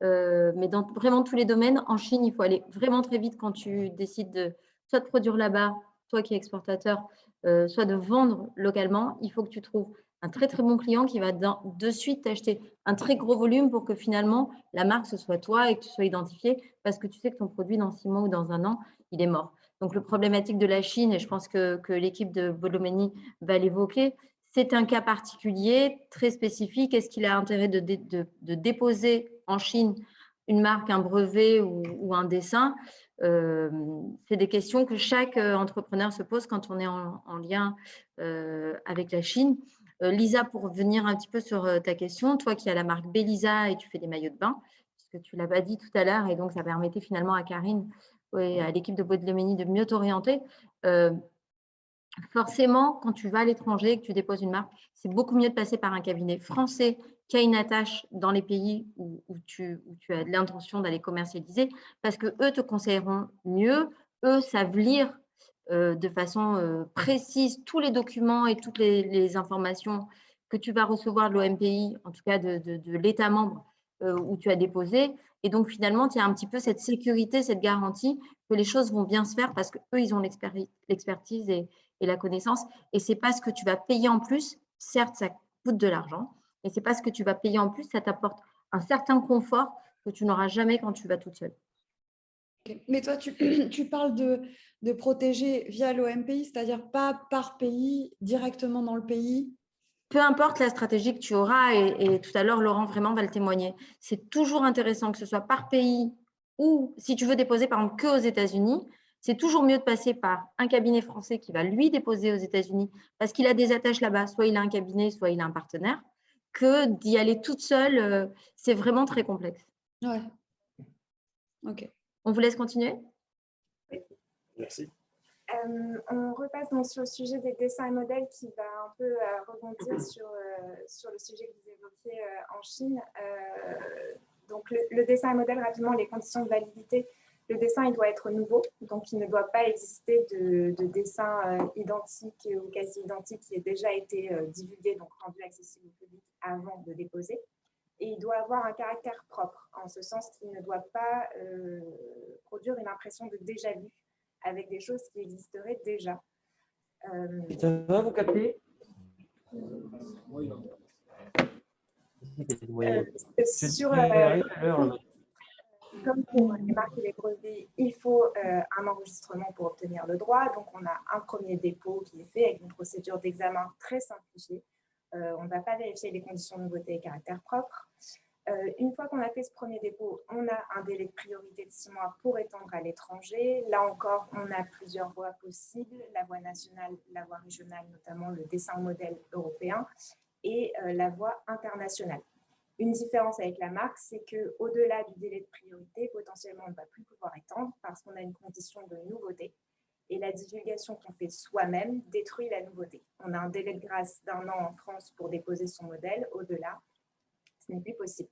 mais dans vraiment tous les domaines, en Chine, il faut aller vraiment très vite quand tu décides soit de produire là-bas, toi qui es exportateur, soit de vendre localement. Il faut que tu trouves un très, très bon client qui va de suite t'acheter un très gros volume pour que finalement, la marque, ce soit toi et que tu sois identifié parce que tu sais que ton produit, dans 6 mois ou dans 1 an, il est mort. Donc, le problématique de la Chine, et je pense que l'équipe de Boulomeni va l'évoquer, c'est un cas particulier, très spécifique. Est-ce qu'il a intérêt de déposer en Chine une marque, un brevet ou un dessin? C'est des questions que chaque entrepreneur se pose quand on est en lien avec la Chine. Lisa, pour venir un petit peu sur ta question, toi qui as la marque Belisa et tu fais des maillots de bain, puisque tu ne l'as pas dit tout à l'heure, et donc ça permettait finalement à Karine et à l'équipe de Bois-de-Lémenie de mieux t'orienter. Forcément, quand tu vas à l'étranger et que tu déposes une marque, c'est beaucoup mieux de passer par un cabinet français qui a une attache dans les pays où tu as l'intention d'aller commercialiser, parce qu'eux te conseilleront mieux, eux savent lire de façon précise tous les documents et toutes les informations que tu vas recevoir de l'OMPI, en tout cas de l'État membre où tu as déposé. Et donc, finalement, tu as un petit peu cette sécurité, cette garantie que les choses vont bien se faire parce qu'eux, ils ont l'expertise et la connaissance. Et ce n'est pas ce que tu vas payer en plus. Certes, ça coûte de l'argent, mais ce n'est pas ce que tu vas payer en plus. Ça t'apporte un certain confort que tu n'auras jamais quand tu vas toute seule. Okay. Mais toi, tu parles de protéger via l'OMPI, c'est-à-dire pas par pays, directement dans le pays? Peu importe la stratégie que tu auras, et tout à l'heure, Laurent vraiment va le témoigner, c'est toujours intéressant que ce soit par pays ou si tu veux déposer par exemple qu'aux États-Unis, c'est toujours mieux de passer par un cabinet français qui va lui déposer aux États-Unis parce qu'il a des attaches là-bas, soit il a un cabinet, soit il a un partenaire, que d'y aller toute seule, c'est vraiment très complexe. Ouais. Ok. On vous laisse continuer? Merci. On repasse donc sur le sujet des dessins et modèles qui va un peu rebondir sur le sujet que vous évoquiez en Chine. Donc le dessin et modèle, rapidement, les conditions de validité. Le dessin, il doit être nouveau, donc il ne doit pas exister de dessin identique ou quasi identique qui ait déjà été divulgué, donc rendu accessible au public avant de déposer. Et il doit avoir un caractère propre, en ce sens qu'il ne doit pas produire une impression de déjà-vu avec des choses qui existeraient déjà. Ça va, vous captez? Comme pour les marques et les brevets, il faut un enregistrement pour obtenir le droit. Donc, on a un premier dépôt qui est fait avec une procédure d'examen très simplifiée. On ne va pas vérifier les conditions de nouveauté et caractère propre. Une fois qu'on a fait ce premier dépôt, on a un délai de priorité de 6 mois pour étendre à l'étranger. Là encore, on a plusieurs voies possibles, la voie nationale, la voie régionale, notamment le dessin modèle européen, et la voie internationale. Une différence avec la marque, c'est qu'au-delà du délai de priorité, potentiellement, on ne va plus pouvoir étendre parce qu'on a une condition de nouveauté. Et la divulgation qu'on fait soi-même détruit la nouveauté. On a un délai de grâce d'1 an en France pour déposer son modèle. Au-delà, ce n'est plus possible.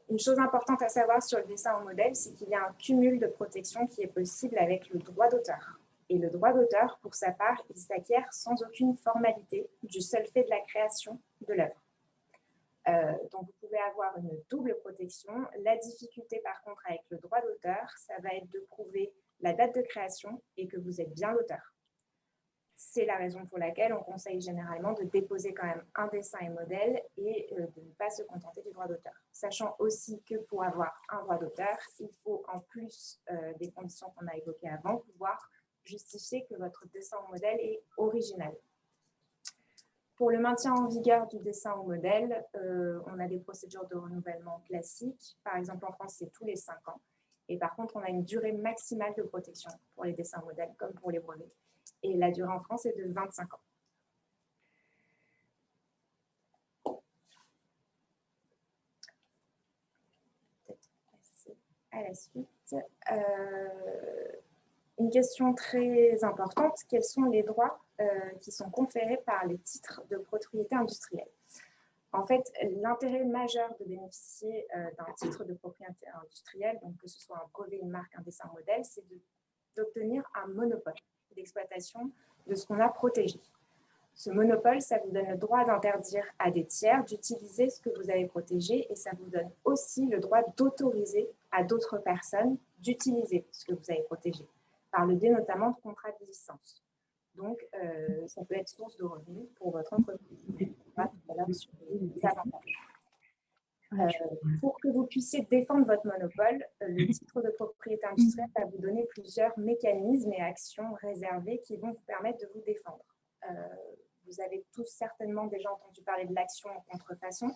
Une chose importante à savoir sur le dessin au modèle, c'est qu'il y a un cumul de protection qui est possible avec le droit d'auteur. Et le droit d'auteur, pour sa part, il s'acquiert sans aucune formalité du seul fait de la création de l'œuvre. Donc, vous pouvez avoir une double protection. La difficulté, par contre, avec le droit d'auteur, ça va être de prouver la date de création et que vous êtes bien l'auteur. C'est la raison pour laquelle on conseille généralement de déposer quand même un dessin et modèle et de ne pas se contenter du droit d'auteur. Sachant aussi que pour avoir un droit d'auteur, il faut, en plus des conditions qu'on a évoquées avant, pouvoir justifier que votre dessin ou modèle est original. Pour le maintien en vigueur du dessin ou modèle, on a des procédures de renouvellement classiques. Par exemple, en France, c'est tous les 5 ans. Et par contre, on a une durée maximale de protection pour les dessins modèles, comme pour les brevets. Et la durée en France est de 25 ans. Peut-être passer à la suite. Une question très importante, quels sont les droits qui sont conférés par les titres de propriété industrielle? En fait, l'intérêt majeur de bénéficier d'un titre de propriété industrielle, donc que ce soit un brevet, une marque, un dessin modèle, c'est d'obtenir un monopole d'exploitation de ce qu'on a protégé. Ce monopole, ça vous donne le droit d'interdire à des tiers d'utiliser ce que vous avez protégé et ça vous donne aussi le droit d'autoriser à d'autres personnes d'utiliser ce que vous avez protégé, par le biais notamment de contrats de licence. Donc, ça peut être source de revenus pour votre entreprise. On va tout à l'heure sur les avantages. Pour que vous puissiez défendre votre monopole, le titre de propriété industrielle va vous donner plusieurs mécanismes et actions réservées qui vont vous permettre de vous défendre. Vous avez tous certainement déjà entendu parler de l'action en contrefaçon.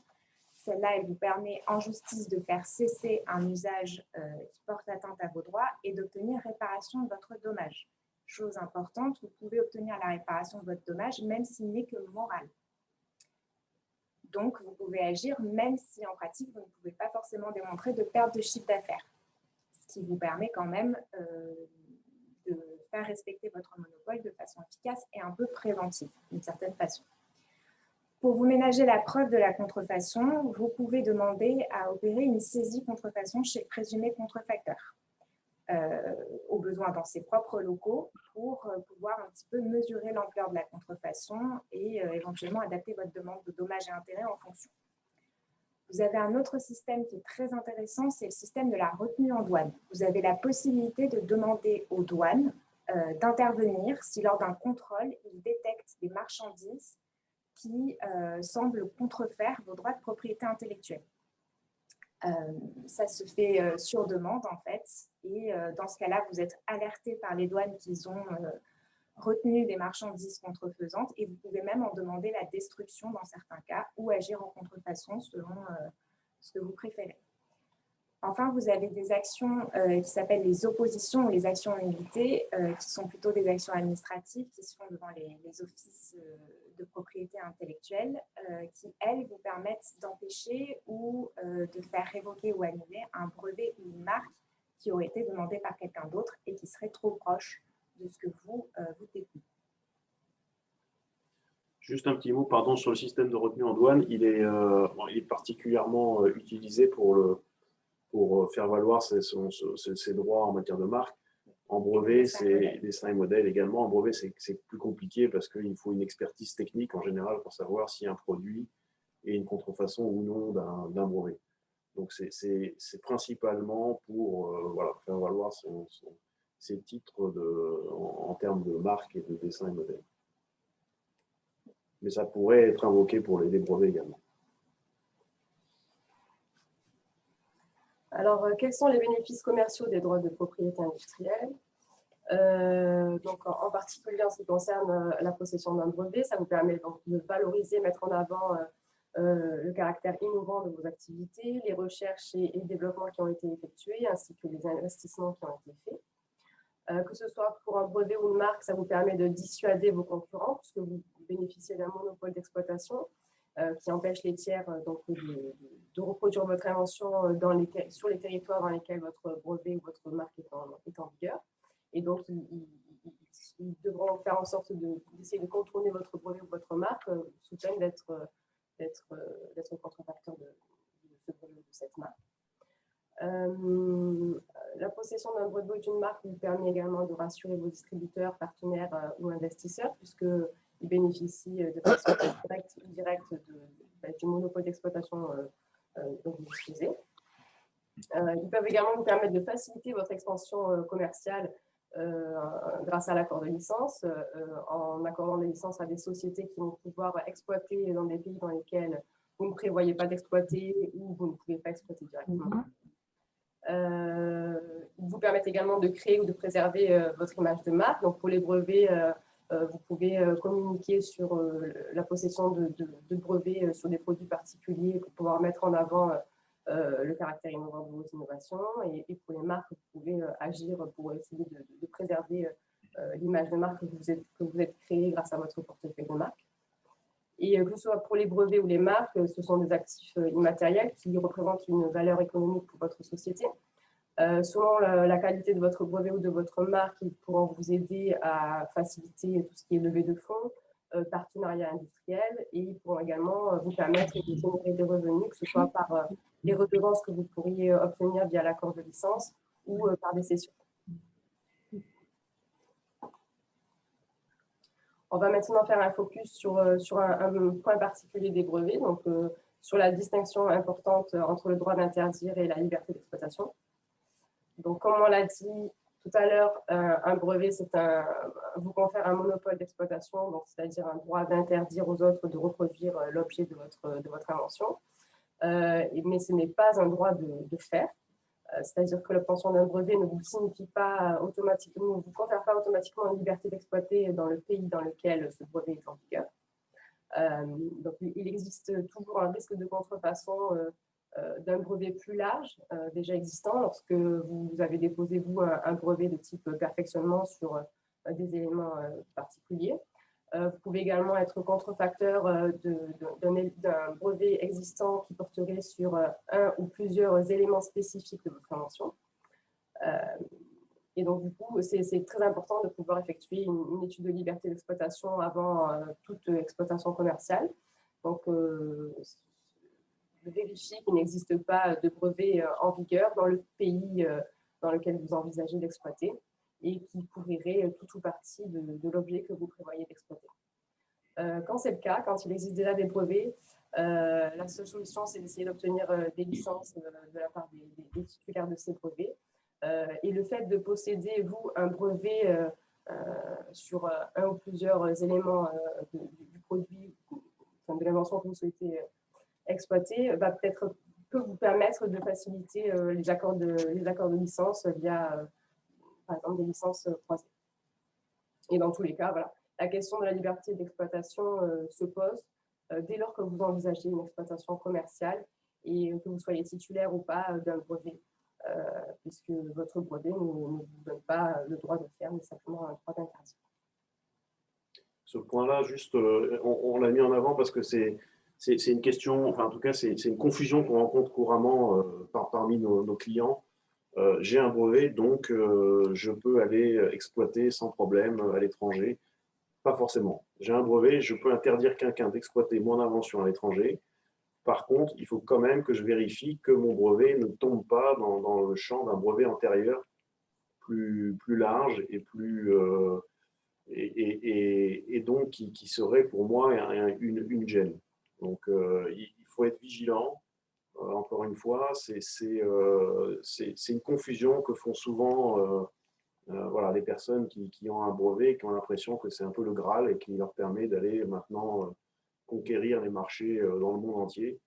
Celle-là, elle vous permet en justice de faire cesser un usage qui porte atteinte à vos droits et d'obtenir réparation de votre dommage. Chose importante, vous pouvez obtenir la réparation de votre dommage même s'il n'est que moral. Donc, vous pouvez agir même si en pratique, vous ne pouvez pas forcément démontrer de perte de chiffre d'affaires, ce qui vous permet quand même de faire respecter votre monopole de façon efficace et un peu préventive, d'une certaine façon. Pour vous ménager la preuve de la contrefaçon, vous pouvez demander à opérer une saisie contrefaçon chez le présumé contrefacteur, au besoin dans ses propres locaux, pour pouvoir un petit peu mesurer l'ampleur de la contrefaçon et éventuellement adapter votre demande de dommages et intérêts en fonction. Vous avez un autre système qui est très intéressant, c'est le système de la retenue en douane. Vous avez la possibilité de demander aux douanes d'intervenir si lors d'un contrôle, il détecte des marchandises qui semblent contrefaire vos droits de propriété intellectuelle. Ça se fait sur demande en fait, et dans ce cas-là, vous êtes alerté par les douanes qu'ils ont retenu des marchandises contrefaisantes et vous pouvez même en demander la destruction dans certains cas ou agir en contrefaçon selon ce que vous préférez. Enfin, vous avez des actions qui s'appellent les oppositions ou les actions nullité, qui sont plutôt des actions administratives qui se font devant les offices de propriété intellectuelle, qui, elles, vous permettent d'empêcher ou de faire révoquer ou annuler un brevet ou une marque qui aurait été demandé par quelqu'un d'autre et qui serait trop proche de ce que vous détenez. Juste un petit mot, pardon, sur le système de retenue en douane. Il est particulièrement utilisé pour faire valoir ses droits en matière de marque. En brevet, c'est dessin et modèle également. En brevet, c'est plus compliqué parce qu'il faut une expertise technique en général pour savoir si un produit est une contrefaçon ou non d'un brevet. Donc, c'est principalement pour faire valoir ses titres en termes de marque et de dessin et modèle. Mais ça pourrait être invoqué pour les brevets également. Alors, quels sont les bénéfices commerciaux des droits de propriété industrielle? Donc, en particulier en ce qui concerne la possession d'un brevet, ça vous permet donc de valoriser, mettre en avant le caractère innovant de vos activités, les recherches et développements qui ont été effectués, ainsi que les investissements qui ont été faits. Que ce soit pour un brevet ou une marque, ça vous permet de dissuader vos concurrents, puisque vous bénéficiez d'un monopole d'exploitation qui empêche les tiers donc, de reproduire votre invention sur les territoires dans lesquels votre brevet ou votre marque est en vigueur. Et donc, ils devront faire en sorte d'essayer de contourner votre brevet ou votre marque sous peine d'être contrefacteur de ce brevet ou de cette marque. La possession d'un brevet ou d'une marque vous permet également de rassurer vos distributeurs, partenaires ou investisseurs, puisqu'ils bénéficient de façon directe ou indirecte du monopole d'exploitation dont vous disposez. Ils peuvent également vous permettre de faciliter votre expansion commerciale grâce à l'accord de licence, en accordant des licences à des sociétés qui vont pouvoir exploiter dans des pays dans lesquels vous ne prévoyez pas d'exploiter ou vous ne pouvez pas exploiter directement. Ils vous permettent également de créer ou de préserver votre image de marque. Donc pour les brevets, vous pouvez communiquer sur la possession de brevets sur des produits particuliers pour pouvoir mettre en avant le caractère innovant de vos innovations. Et pour les marques, vous pouvez agir pour essayer de préserver l'image de marque que vous êtes créée grâce à votre portefeuille de marque. Et que ce soit pour les brevets ou les marques, ce sont des actifs immatériels qui représentent une valeur économique pour votre société. Selon la qualité de votre brevet ou de votre marque, ils pourront vous aider à faciliter tout ce qui est levée de fonds, partenariat industriel, et ils pourront également vous permettre de générer des revenus, que ce soit par les redevances que vous pourriez obtenir via l'accord de licence ou par des cessions. On va maintenant faire un focus sur un point particulier des brevets, donc sur la distinction importante entre le droit d'interdire et la liberté d'exploitation. Donc, comme on l'a dit tout à l'heure, un brevet, vous confère un monopole d'exploitation, c'est-à-dire un droit d'interdire aux autres de reproduire l'objet de votre invention. Mais ce n'est pas un droit de faire. C'est-à-dire que l'obtention d'un brevet ne vous signifie pas automatiquement, ne vous confère pas automatiquement une liberté d'exploiter dans le pays dans lequel ce brevet est en vigueur. Donc, il existe toujours un risque de contrefaçon d'un brevet plus large déjà existant lorsque vous avez déposé, vous, un brevet de type perfectionnement sur des éléments particuliers. Vous pouvez également être contrefacteur d'un brevet existant qui porterait sur un ou plusieurs éléments spécifiques de votre invention. Et donc, du coup, c'est très important de pouvoir effectuer une étude de liberté d'exploitation avant toute exploitation commerciale. Donc, vérifier qu'il n'existe pas de brevet en vigueur dans le pays dans lequel vous envisagez d'exploiter et qui couvrirait tout ou partie de l'objet que vous prévoyez d'exploiter. Quand c'est le cas, quand il existe déjà des brevets, la seule solution, c'est d'essayer d'obtenir des licences de la part des titulaires de ces brevets. Et le fait de posséder, vous, un brevet sur un ou plusieurs éléments du produit, de l'invention que vous souhaitez exploiter, peut vous permettre de faciliter les accords de licence via, par exemple, des licences croisées. Et dans tous les cas, voilà, la question de la liberté d'exploitation se pose dès lors que vous envisagez une exploitation commerciale et que vous soyez titulaire ou pas d'un brevet, puisque votre brevet ne vous donne pas le droit de faire, mais simplement un droit d'interdire. Ce point-là, juste, on l'a mis en avant parce que c'est une question, enfin en tout cas, c'est une confusion qu'on rencontre couramment parmi nos clients. J'ai un brevet, donc je peux aller exploiter sans problème à l'étranger. Pas forcément. J'ai un brevet, je peux interdire quelqu'un d'exploiter mon invention à l'étranger. Par contre, il faut quand même que je vérifie que mon brevet ne tombe pas dans le champ d'un brevet antérieur plus large et et donc qui serait pour moi une gêne. Donc, il faut être vigilant. Encore une fois, c'est une confusion que font souvent voilà, les personnes qui ont un brevet, qui ont l'impression que c'est un peu le Graal et qui leur permet d'aller maintenant conquérir les marchés dans le monde entier.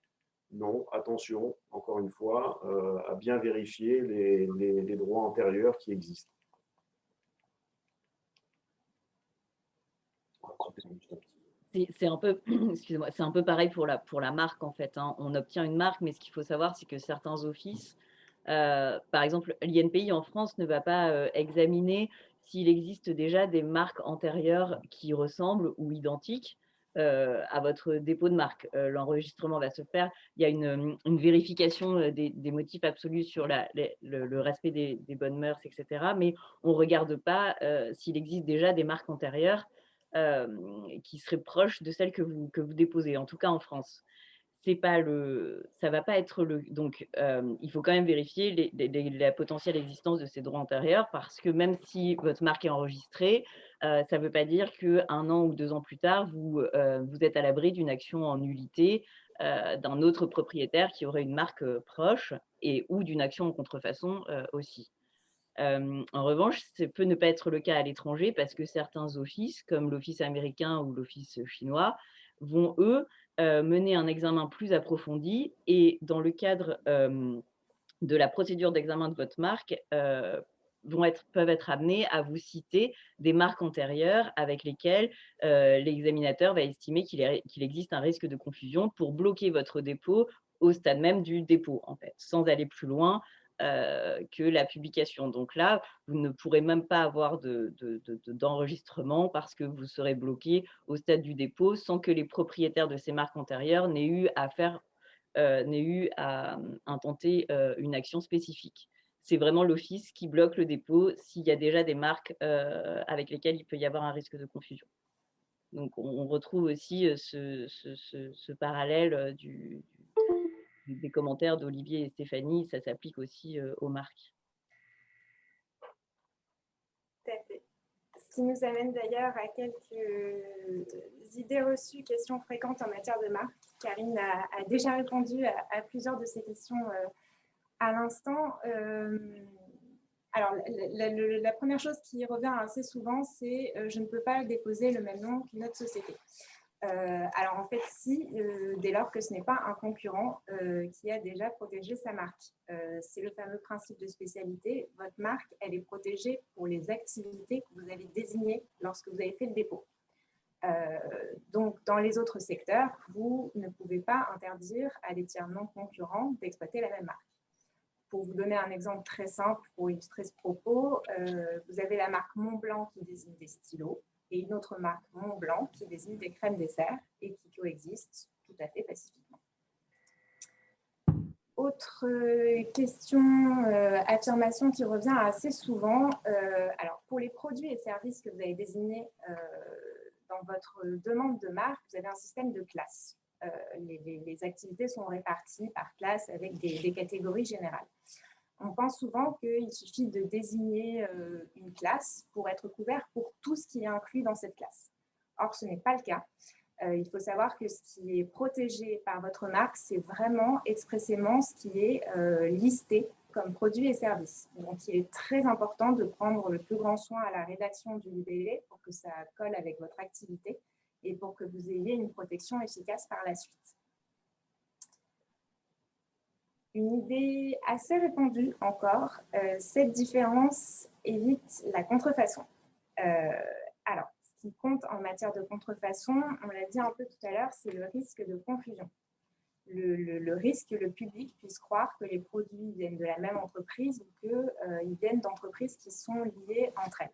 Non, attention, encore une fois, à bien vérifier les droits antérieurs qui existent. C'est un peu, excusez-moi, c'est un peu pareil pour la marque en fait, hein. On obtient une marque, mais ce qu'il faut savoir, c'est que certains offices, par exemple, l'INPI en France ne va pas examiner s'il existe déjà des marques antérieures qui ressemblent ou identiques à votre dépôt de marque. L'enregistrement va se faire. Il y a une vérification des motifs absolus sur le respect des bonnes mœurs, etc. Mais on ne regarde pas s'il existe déjà des marques antérieures qui seraient proches de celles que vous déposez, en tout cas en France. Ça va pas être le. Donc, il faut quand même vérifier la potentielle existence de ces droits antérieurs parce que même si votre marque est enregistrée, ça ne veut pas dire qu'un an ou 2 ans plus tard, vous êtes à l'abri d'une action en nullité d'un autre propriétaire qui aurait une marque proche ou d'une action en contrefaçon aussi. En revanche, ça peut ne pas être le cas à l'étranger parce que certains offices, comme l'office américain ou l'office chinois, vont, eux, mener un examen plus approfondi et dans le cadre de la procédure d'examen de votre marque, peuvent être amenés à vous citer des marques antérieures avec lesquelles l'examinateur va estimer qu'il existe un risque de confusion pour bloquer votre dépôt au stade même du dépôt, en fait, sans aller plus loin que la publication. Donc là, vous ne pourrez même pas avoir d'enregistrement parce que vous serez bloqué au stade du dépôt sans que les propriétaires de ces marques antérieures n'aient eu à intenter une action spécifique. C'est vraiment l'office qui bloque le dépôt s'il y a déjà des marques avec lesquelles il peut y avoir un risque de confusion. Donc, on retrouve aussi ce parallèle des commentaires d'Olivier et Stéphanie, ça s'applique aussi aux marques. Tout à fait. Ce qui nous amène d'ailleurs à quelques idées reçues, questions fréquentes en matière de marque. Karine a déjà répondu à plusieurs de ces questions à l'instant. Alors, la première chose qui revient assez souvent, c'est je ne peux pas déposer le même nom qu'une autre société. Alors en fait, si, dès lors que ce n'est pas un concurrent qui a déjà protégé sa marque. C'est le fameux principe de spécialité. Votre marque, elle est protégée pour les activités que vous avez désignées lorsque vous avez fait le dépôt. Donc, dans les autres secteurs, vous ne pouvez pas interdire à des tiers non concurrents d'exploiter la même marque. Pour vous donner un exemple très simple pour illustrer ce propos, vous avez la marque Montblanc qui désigne des stylos et une autre marque Montblanc qui désigne des crèmes dessert et qui coexistent tout à fait pacifiquement. Autre question, affirmation qui revient assez souvent. Alors, pour les produits et services que vous avez désignés dans votre demande de marque, vous avez un système de classes. Les activités sont réparties par classe avec des catégories générales. On pense souvent qu'il suffit de désigner une classe pour être couvert pour tout ce qui est inclus dans cette classe. Or, ce n'est pas le cas. Il faut savoir que ce qui est protégé par votre marque, c'est vraiment expressément ce qui est listé comme produits et services. Donc, il est très important de prendre le plus grand soin à la rédaction du libellé pour que ça colle avec votre activité et pour que vous ayez une protection efficace par la suite. Une idée assez répandue encore, cette différence évite la contrefaçon. Alors, ce qui compte en matière de contrefaçon, on l'a dit un peu tout à l'heure, c'est le risque de confusion. Le risque que le public puisse croire que les produits viennent de la même entreprise ou qu'ils viennent d'entreprises qui sont liées entre elles.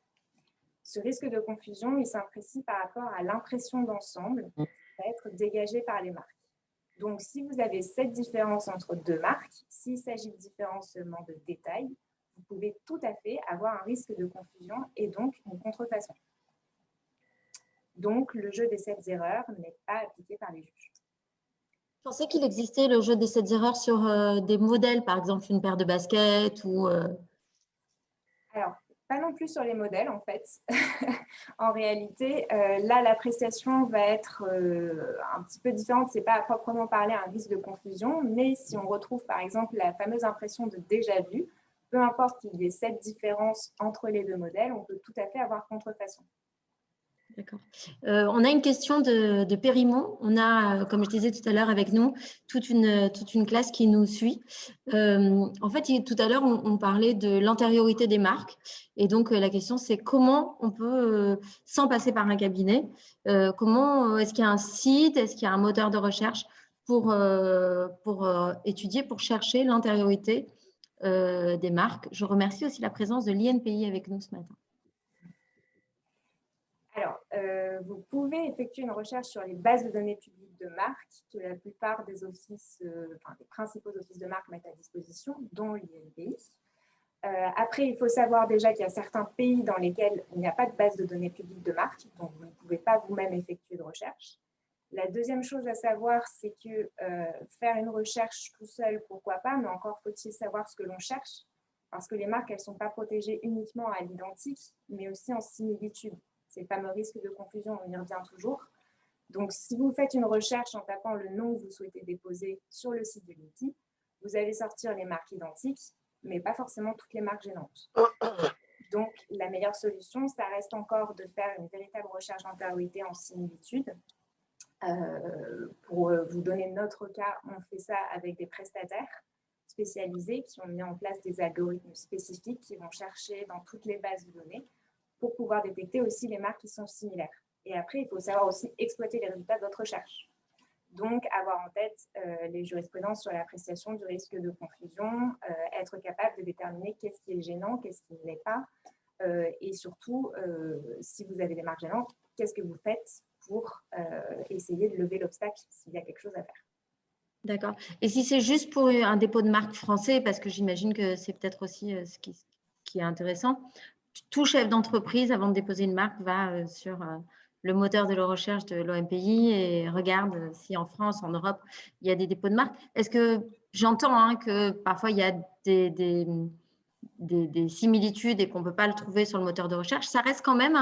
Ce risque de confusion, il s'imprécie par rapport à l'impression d'ensemble qui va être dégagée par les marques. Donc, si vous avez cette différence entre deux marques, s'il s'agit de différences seulement de détails, vous pouvez tout à fait avoir un risque de confusion et donc une contrefaçon. Donc, le jeu des 7 erreurs n'est pas appliqué par les juges. Je pensais qu'il existait le jeu des 7 erreurs sur des modèles, par exemple une paire de baskets ou… Alors, pas non plus sur les modèles, en fait. En réalité, là, l'appréciation va être un petit peu différente. Ce n'est pas à proprement parler un risque de confusion, mais si on retrouve, par exemple, la fameuse impression de déjà vu, peu importe qu'il y ait cette différence entre les deux modèles, on peut tout à fait avoir contrefaçon. D'accord. On a une question de Périmont. On a, comme je disais tout à l'heure avec nous, toute une classe qui nous suit. En fait, tout à l'heure, on parlait de l'antériorité des marques. Et donc, la question, c'est comment on peut, sans passer par un cabinet, est-ce qu'il y a un site, est-ce qu'il y a un moteur de recherche pour étudier, pour chercher l'antériorité des marques. Je remercie aussi la présence de l'INPI avec nous ce matin. Alors, vous pouvez effectuer une recherche sur les bases de données publiques de marques que la plupart des offices, des principaux offices de marque mettent à disposition, dont l'INPI. Après, il faut savoir déjà qu'il y a certains pays dans lesquels il n'y a pas de base de données publiques de marque, donc vous ne pouvez pas vous-même effectuer de recherche. La deuxième chose à savoir, c'est que faire une recherche tout seul, pourquoi pas, mais encore faut-il savoir ce que l'on cherche, parce que les marques, elles ne sont pas protégées uniquement à l'identique, mais aussi en similitude. C'est le fameux risque de confusion, on y revient toujours. Donc, si vous faites une recherche en tapant le nom que vous souhaitez déposer sur le site de l'INPI, vous allez sortir les marques identiques, mais pas forcément toutes les marques gênantes. Donc, la meilleure solution, ça reste encore de faire une véritable recherche d'antériorité en similitude. Pour vous donner notre cas, on fait ça avec des prestataires spécialisés qui ont mis en place des algorithmes spécifiques qui vont chercher dans toutes les bases de données pour pouvoir détecter aussi les marques qui sont similaires. Et après, il faut savoir aussi exploiter les résultats de votre recherche. Donc, avoir en tête les jurisprudences sur l'appréciation du risque de confusion, être capable de déterminer qu'est-ce qui est gênant, qu'est-ce qui ne l'est pas, et surtout, si vous avez des marques gênantes, qu'est-ce que vous faites pour essayer de lever l'obstacle s'il y a quelque chose à faire. D'accord. Et si c'est juste pour un dépôt de marque français, parce que j'imagine que c'est peut-être aussi ce qui est intéressant, tout chef d'entreprise, avant de déposer une marque, va sur le moteur de la recherche de l'OMPI et regarde si en France, en Europe, il y a des dépôts de marque. Est-ce que j'entends que parfois il y a des similitudes et qu'on ne peut pas le trouver sur le moteur de recherche, ça reste quand même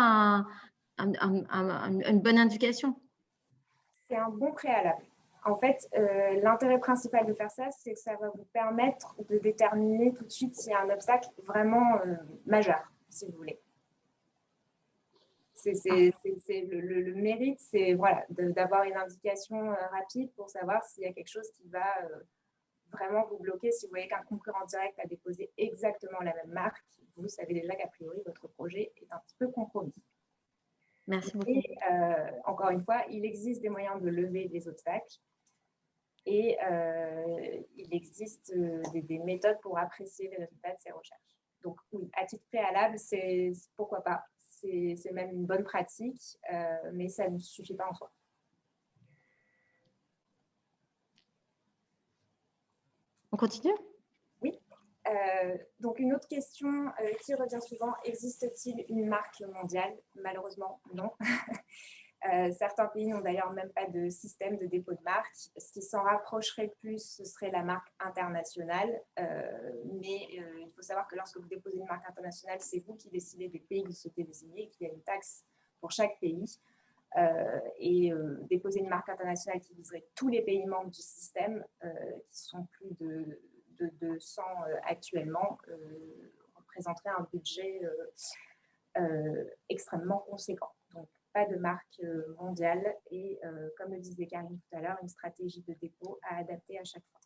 une bonne indication. C'est un bon préalable. En fait, l'intérêt principal de faire ça, c'est que ça va vous permettre de déterminer tout de suite s'il y a un obstacle vraiment majeur, si vous voulez. Le mérite, c'est voilà, d'avoir une indication rapide pour savoir s'il y a quelque chose qui va vraiment vous bloquer. Si vous voyez qu'un concurrent direct a déposé exactement la même marque, vous savez déjà qu'a priori, votre projet est un petit peu compromis. Merci beaucoup. Et encore une fois, il existe des moyens de lever des obstacles et il existe des méthodes pour apprécier les résultats de ces recherches. Donc oui, à titre préalable, c'est pourquoi pas. C'est même une bonne pratique, mais ça ne suffit pas en soi. On continue ? Oui. Donc, une autre question qui revient souvent, existe-t-il une marque mondiale ? Malheureusement, non. Certains pays n'ont d'ailleurs même pas de système de dépôt de marque. Ce qui s'en rapprocherait le plus, ce serait la marque internationale. Mais il faut savoir que lorsque vous déposez une marque internationale, c'est vous qui décidez des pays que vous souhaitez désigner, qu'il y a une taxe pour chaque pays. Déposer une marque internationale qui viserait tous les pays membres du système, qui sont plus de sens actuellement, représenterait un budget extrêmement conséquent. Donc, pas de marque mondiale et, comme le disait Karine tout à l'heure, une stratégie de dépôt à adapter à chaque fois.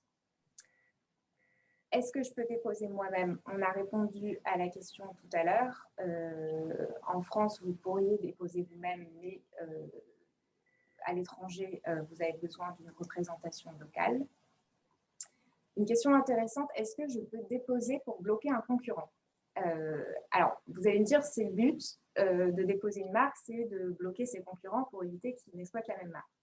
Est-ce que je peux déposer moi-même? On a répondu à la question tout à l'heure. En France, vous pourriez déposer vous-même, mais à l'étranger, vous avez besoin d'une représentation locale. Une question intéressante, est-ce que je peux déposer pour bloquer un concurrent? Alors, vous allez me dire, c'est le but de déposer une marque, c'est de bloquer ses concurrents pour éviter qu'ils n'exploitent la même marque.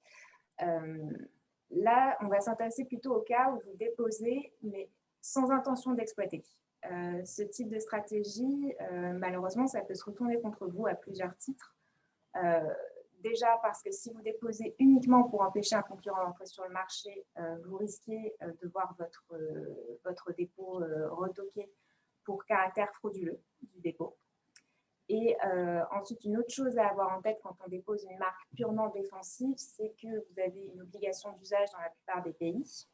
Là, on va s'intéresser plutôt au cas où vous déposez, mais sans intention d'exploiter. Ce type de stratégie, malheureusement, ça peut se retourner contre vous à plusieurs titres. Déjà parce que si vous déposez uniquement pour empêcher un concurrent d'entrer sur le marché, vous risquez de voir votre dépôt retoqué pour caractère frauduleux du dépôt. Et ensuite, une autre chose à avoir en tête quand on dépose une marque purement défensive, c'est que vous avez une obligation d'usage dans la plupart des pays.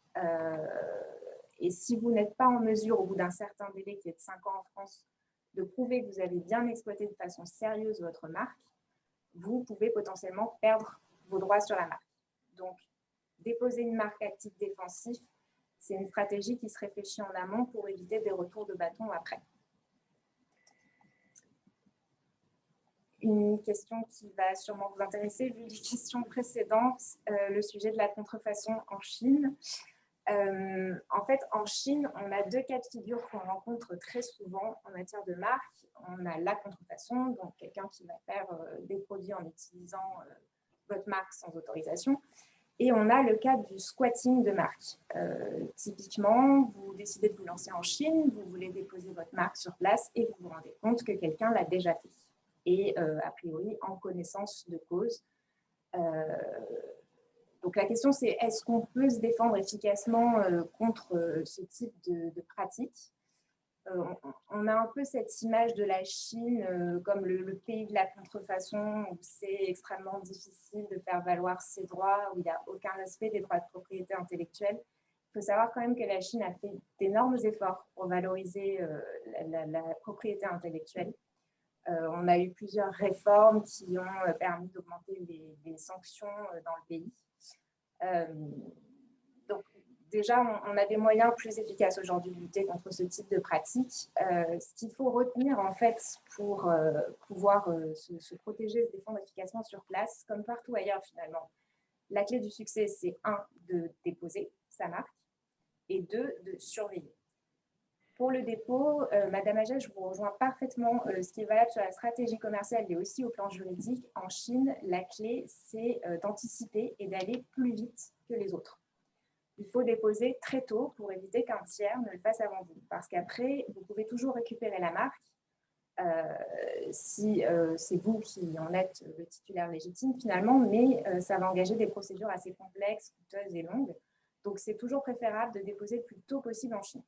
Et si vous n'êtes pas en mesure, au bout d'un certain délai qui est de 5 ans en France, de prouver que vous avez bien exploité de façon sérieuse votre marque, vous pouvez potentiellement perdre vos droits sur la marque. Donc, déposer une marque à titre défensif, c'est une stratégie qui se réfléchit en amont pour éviter des retours de bâton après. Une question qui va sûrement vous intéresser, vu les questions précédentes, le sujet de la contrefaçon en Chine. En fait, en Chine, on a deux cas de figure qu'on rencontre très souvent en matière de marque. On a la contrefaçon, donc quelqu'un qui va faire des produits en utilisant votre marque sans autorisation. Et on a le cas du squatting de marque. Typiquement, vous décidez de vous lancer en Chine, vous voulez déposer votre marque sur place et vous vous rendez compte que quelqu'un l'a déjà fait. Et a priori, en connaissance de cause. Donc la question, c'est est-ce qu'on peut se défendre efficacement contre ce type de pratique? On a un peu cette image de la Chine comme le pays de la contrefaçon, où c'est extrêmement difficile de faire valoir ses droits, où il n'y a aucun respect des droits de propriété intellectuelle. Il faut savoir quand même que la Chine a fait d'énormes efforts pour valoriser la propriété intellectuelle. On a eu plusieurs réformes qui ont permis d'augmenter les sanctions dans le pays. Donc, déjà, on a des moyens plus efficaces aujourd'hui de lutter contre ce type de pratique. Ce qu'il faut retenir, en fait, pour pouvoir se protéger, se défendre efficacement sur place, comme partout ailleurs, finalement, la clé du succès, c'est 1, de déposer sa marque, et 2, de surveiller. Pour le dépôt, Madame Agel, je vous rejoins parfaitement. Ce qui est valable sur la stratégie commerciale et aussi au plan juridique, en Chine, la clé, c'est d'anticiper et d'aller plus vite que les autres. Il faut déposer très tôt pour éviter qu'un tiers ne le fasse avant vous. Parce qu'après, vous pouvez toujours récupérer la marque si c'est vous qui en êtes le titulaire légitime finalement, mais ça va engager des procédures assez complexes, coûteuses et longues. Donc, c'est toujours préférable de déposer le plus tôt possible en Chine.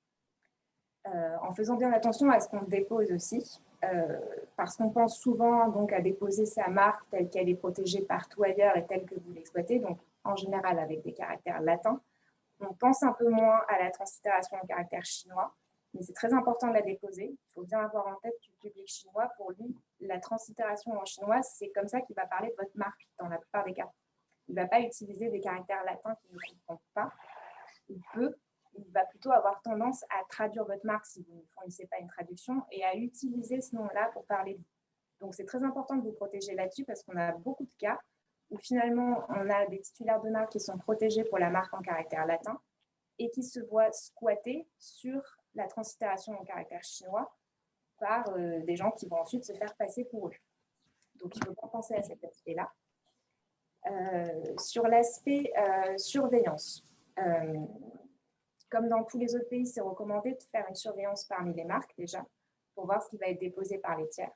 En faisant bien attention à ce qu'on dépose aussi, parce qu'on pense souvent donc, à déposer sa marque telle qu'elle est protégée partout ailleurs et telle que vous l'exploitez, donc en général avec des caractères latins. On pense un peu moins à la translittération en caractères chinois, mais c'est très important de la déposer. Il faut bien avoir en tête que le public chinois, pour lui, la translittération en chinois, c'est comme ça qu'il va parler de votre marque dans la plupart des cas. Il ne va pas utiliser des caractères latins qu'il ne comprend pas. Il va plutôt avoir tendance à traduire votre marque si vous ne fournissez pas une traduction et à utiliser ce nom-là pour parler de vous. Donc, c'est très important de vous protéger là-dessus parce qu'on a beaucoup de cas où finalement, on a des titulaires de marque qui sont protégés pour la marque en caractère latin et qui se voient squatter sur la translittération en caractère chinois par des gens qui vont ensuite se faire passer pour eux. Donc, il faut pas penser à cet aspect-là. Sur l'aspect surveillance, comme dans tous les autres pays, c'est recommandé de faire une surveillance parmi les marques déjà, pour voir ce qui va être déposé par les tiers.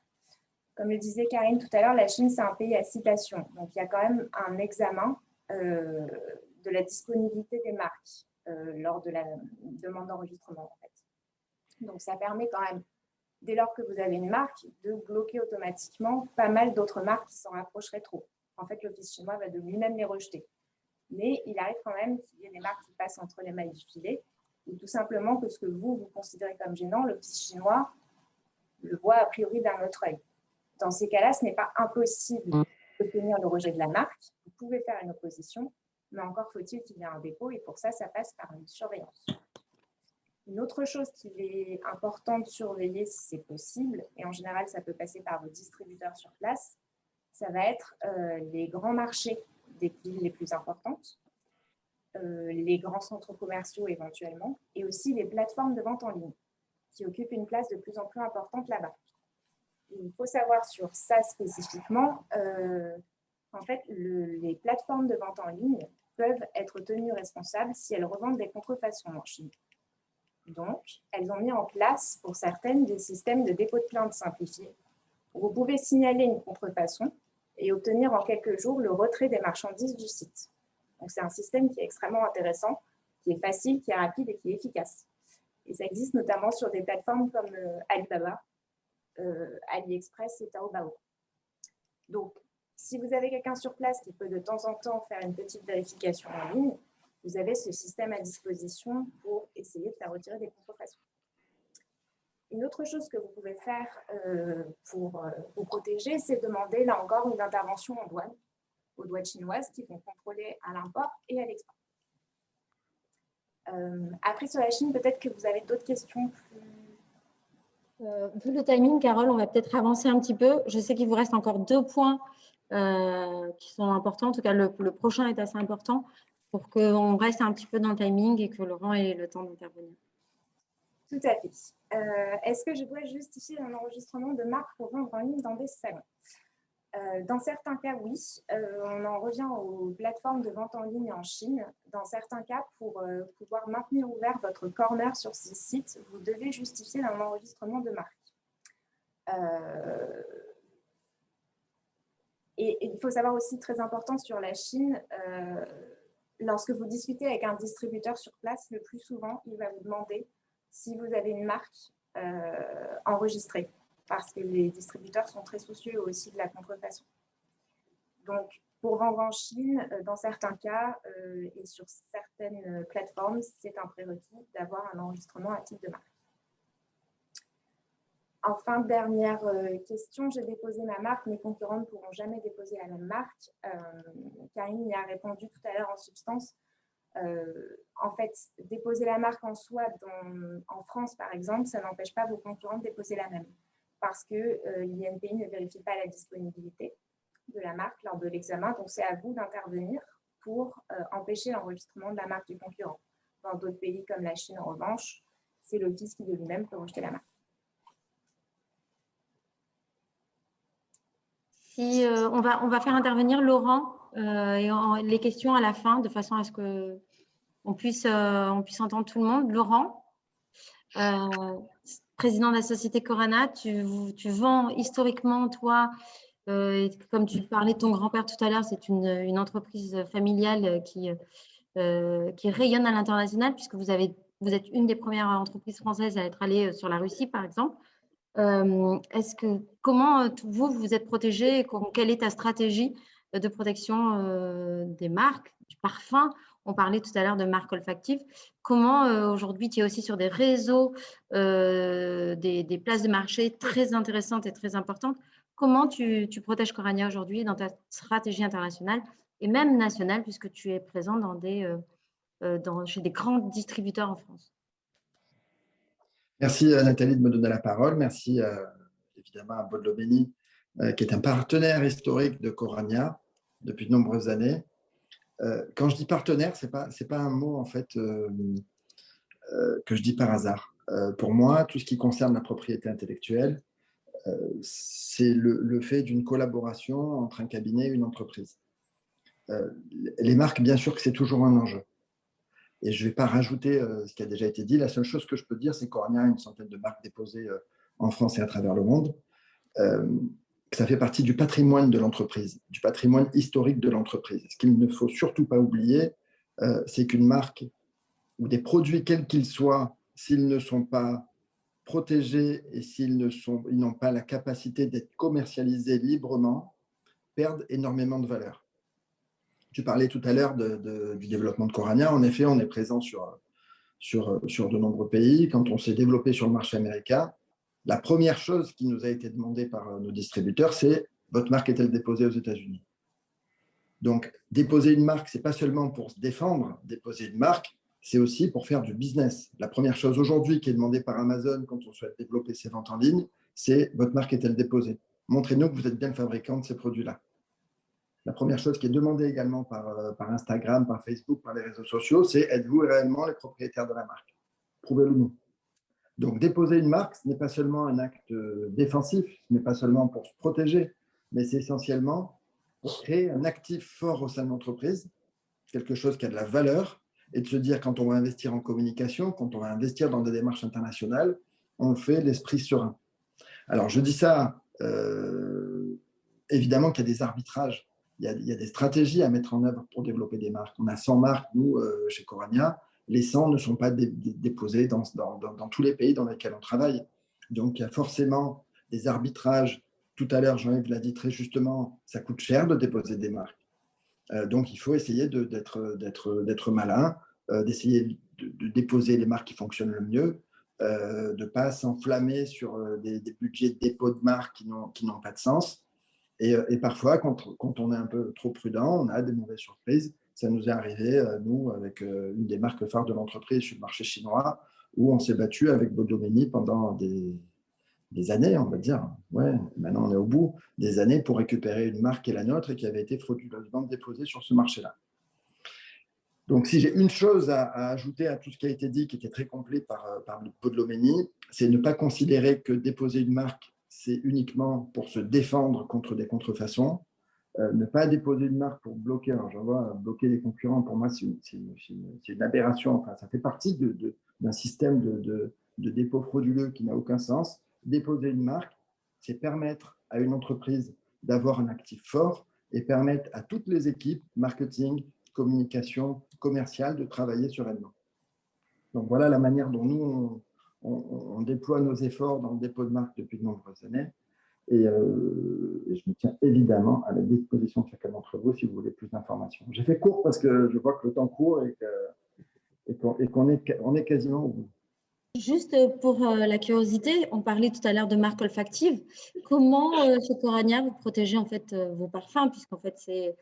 Comme le disait Karine tout à l'heure, la Chine, c'est un pays à citation. Donc, il y a quand même un examen de la disponibilité des marques lors de la demande d'enregistrement, en fait. Donc, ça permet quand même, dès lors que vous avez une marque, de bloquer automatiquement pas mal d'autres marques qui s'en rapprocheraient trop. En fait, l'Office chinois va de lui-même les rejeter. Mais il arrive quand même qu'il y ait des marques qui passent entre les mailles du filet. ou tout simplement que ce que vous considérez comme gênant, l'Office chinois le voit a priori d'un autre œil. Dans ces cas-là, ce n'est pas impossible d'obtenir le rejet de la marque. Vous pouvez faire une opposition, mais encore faut-il qu'il y ait un dépôt, et pour ça, ça passe par une surveillance. Une autre chose qu'il est important de surveiller si c'est possible, et en général, ça peut passer par vos distributeurs sur place, ça va être les grands marchés des villes les plus importantes, les grands centres commerciaux éventuellement, et aussi les plateformes de vente en ligne, qui occupent une place de plus en plus importante là-bas. Il faut savoir sur ça spécifiquement, en fait, les plateformes de vente en ligne peuvent être tenues responsables si elles revendent des contrefaçons en Chine. Donc, elles ont mis en place pour certaines des systèmes de dépôt de plainte simplifiés, où vous pouvez signaler une contrefaçon et obtenir en quelques jours le retrait des marchandises du site. Donc, c'est un système qui est extrêmement intéressant, qui est facile, qui est rapide et qui est efficace. Et ça existe notamment sur des plateformes comme Alibaba, AliExpress et Taobao. Donc, si vous avez quelqu'un sur place qui peut de temps en temps faire une petite vérification en ligne, vous avez ce système à disposition pour essayer de faire retirer des contrefaçons. Une autre chose que vous pouvez faire pour vous protéger, c'est demander, là encore, une intervention en douane, aux douanes chinoises qui vont contrôler à l'import et à l'export. Après, sur la Chine, peut-être que vous avez d'autres questions plus... Vu le timing, Carole, on va peut-être avancer un petit peu. Je sais qu'il vous reste encore 2 points qui sont importants. En tout cas, le prochain est assez important pour qu'on reste un petit peu dans le timing et que Laurent ait le temps d'intervenir. Tout à fait. Est-ce que je dois justifier un enregistrement de marque pour vendre en ligne dans des salons? Dans certains cas, oui. On en revient aux plateformes de vente en ligne en Chine. Dans certains cas, pour pouvoir maintenir ouvert votre corner sur ces sites, vous devez justifier un enregistrement de marque. Et il faut savoir aussi, très important sur la Chine, lorsque vous discutez avec un distributeur sur place, le plus souvent, il va vous demander si vous avez une marque enregistrée, parce que les distributeurs sont très soucieux aussi de la contrefaçon. Donc, pour vendre en Chine, dans certains cas et sur certaines plateformes, c'est un prérequis d'avoir un enregistrement à titre de marque. Enfin, dernière question, j'ai déposé ma marque, mes concurrents ne pourront jamais déposer la même marque. Karine y a répondu tout à l'heure en substance. En fait, déposer la marque en soi en France, par exemple, ça n'empêche pas vos concurrents de déposer la même, parce que l'INPI ne vérifie pas la disponibilité de la marque lors de l'examen. Donc, c'est à vous d'intervenir pour empêcher l'enregistrement de la marque du concurrent. Dans d'autres pays comme la Chine, en revanche, c'est l'office qui de lui-même peut rejeter la marque. Si, on va faire intervenir Laurent et les questions à la fin, de façon à ce qu'on puisse entendre tout le monde. Laurent, président de la société Corana, tu vends historiquement, toi, comme tu parlais de ton grand-père tout à l'heure, c'est une entreprise familiale qui rayonne à l'international, puisque vous êtes une des premières entreprises françaises à être allée sur la Russie, par exemple. Comment vous êtes protégé? Quelle est ta stratégie de protection des marques, du parfum? On parlait tout à l'heure de marques olfactives. Comment aujourd'hui, tu es aussi sur des réseaux, des places de marché très intéressantes et très importantes. Comment tu protèges Corania aujourd'hui dans ta stratégie internationale et même nationale, puisque tu es présent chez des grands distributeurs en France? Merci Nathalie de me donner la parole. Merci évidemment à Bodlobeni, qui est un partenaire historique de Corania depuis de nombreuses années. Quand je dis partenaire, ce n'est pas un mot en fait que je dis par hasard. Pour moi, tout ce qui concerne la propriété intellectuelle, c'est le fait d'une collaboration entre un cabinet et une entreprise. Les marques, bien sûr que c'est toujours un enjeu. Et je ne vais pas rajouter ce qui a déjà été dit. La seule chose que je peux dire, c'est qu'Orania a une centaine de marques déposées en France et à travers le monde. Que ça fait partie du patrimoine de l'entreprise, du patrimoine historique de l'entreprise. Ce qu'il ne faut surtout pas oublier, c'est qu'une marque ou des produits, quels qu'ils soient, s'ils ne sont pas protégés et s'ils n'ont pas la capacité d'être commercialisés librement, perdent énormément de valeur. Tu parlais tout à l'heure du développement de Corania. En effet, on est présent sur sur de nombreux pays. Quand on s'est développé sur le marché américain, la première chose qui nous a été demandée par nos distributeurs, c'est « votre marque est-elle déposée aux États-Unis » Donc, déposer une marque, ce n'est pas seulement pour se défendre. Déposer une marque, c'est aussi pour faire du business. La première chose aujourd'hui qui est demandée par Amazon quand on souhaite développer ses ventes en ligne, c'est « votre marque est-elle déposée ?» Montrez-nous que vous êtes bien le fabricant de ces produits-là. La première chose qui est demandée également par Instagram, par Facebook, par les réseaux sociaux, c'est « êtes-vous réellement les propriétaires de la marque ?» Prouvez-le nous. Donc, déposer une marque, ce n'est pas seulement un acte défensif, ce n'est pas seulement pour se protéger, mais c'est essentiellement pour créer un actif fort au sein de l'entreprise, quelque chose qui a de la valeur, et de se dire quand on va investir en communication, quand on va investir dans des démarches internationales, on le fait l'esprit serein. Alors, je dis ça, évidemment qu'il y a des arbitrages, il y a des stratégies à mettre en œuvre pour développer des marques. On a 100 marques, nous, chez Corania. Les 100 ne sont pas déposés dans tous les pays dans lesquels on travaille. Donc, il y a forcément des arbitrages. Tout à l'heure, Jean-Yves l'a dit très justement, ça coûte cher de déposer des marques. Donc, il faut essayer d'être malin, d'essayer de déposer les marques qui fonctionnent le mieux, de ne pas s'enflammer sur des budgets de dépôt de marques qui n'ont pas de sens. Et parfois, quand on est un peu trop prudent, on a des mauvaises surprises. Ça nous est arrivé, nous, avec une des marques phares de l'entreprise sur le marché chinois, où on s'est battu avec Bodomeni pendant des années, on va dire. Ouais, maintenant, on est au bout des années pour récupérer une marque qui est la nôtre et qui avait été frauduleusement déposée sur ce marché-là. Donc, si j'ai une chose à ajouter à tout ce qui a été dit, qui était très complet par Bodomeni, c'est ne pas considérer que déposer une marque, c'est uniquement pour se défendre contre des contrefaçons. Ne pas déposer une marque pour bloquer, alors j'en vois bloquer les concurrents, pour moi, c'est une aberration. Enfin, ça fait partie d'un système de dépôt frauduleux qui n'a aucun sens. Déposer une marque, c'est permettre à une entreprise d'avoir un actif fort et permettre à toutes les équipes, marketing, communication, commerciale, de travailler sereinement. Donc voilà la manière dont nous, on déploie nos efforts dans le dépôt de marque depuis de nombreuses années. Et je me tiens évidemment à la disposition de chacun d'entre vous si vous voulez plus d'informations. J'ai fait court parce que je vois que le temps court et qu'on est quasiment au bout. Juste pour la curiosité, on parlait tout à l'heure de marque olfactive. Comment, chez Corania, vous protégez en fait vos parfums, puisqu'en fait, c'est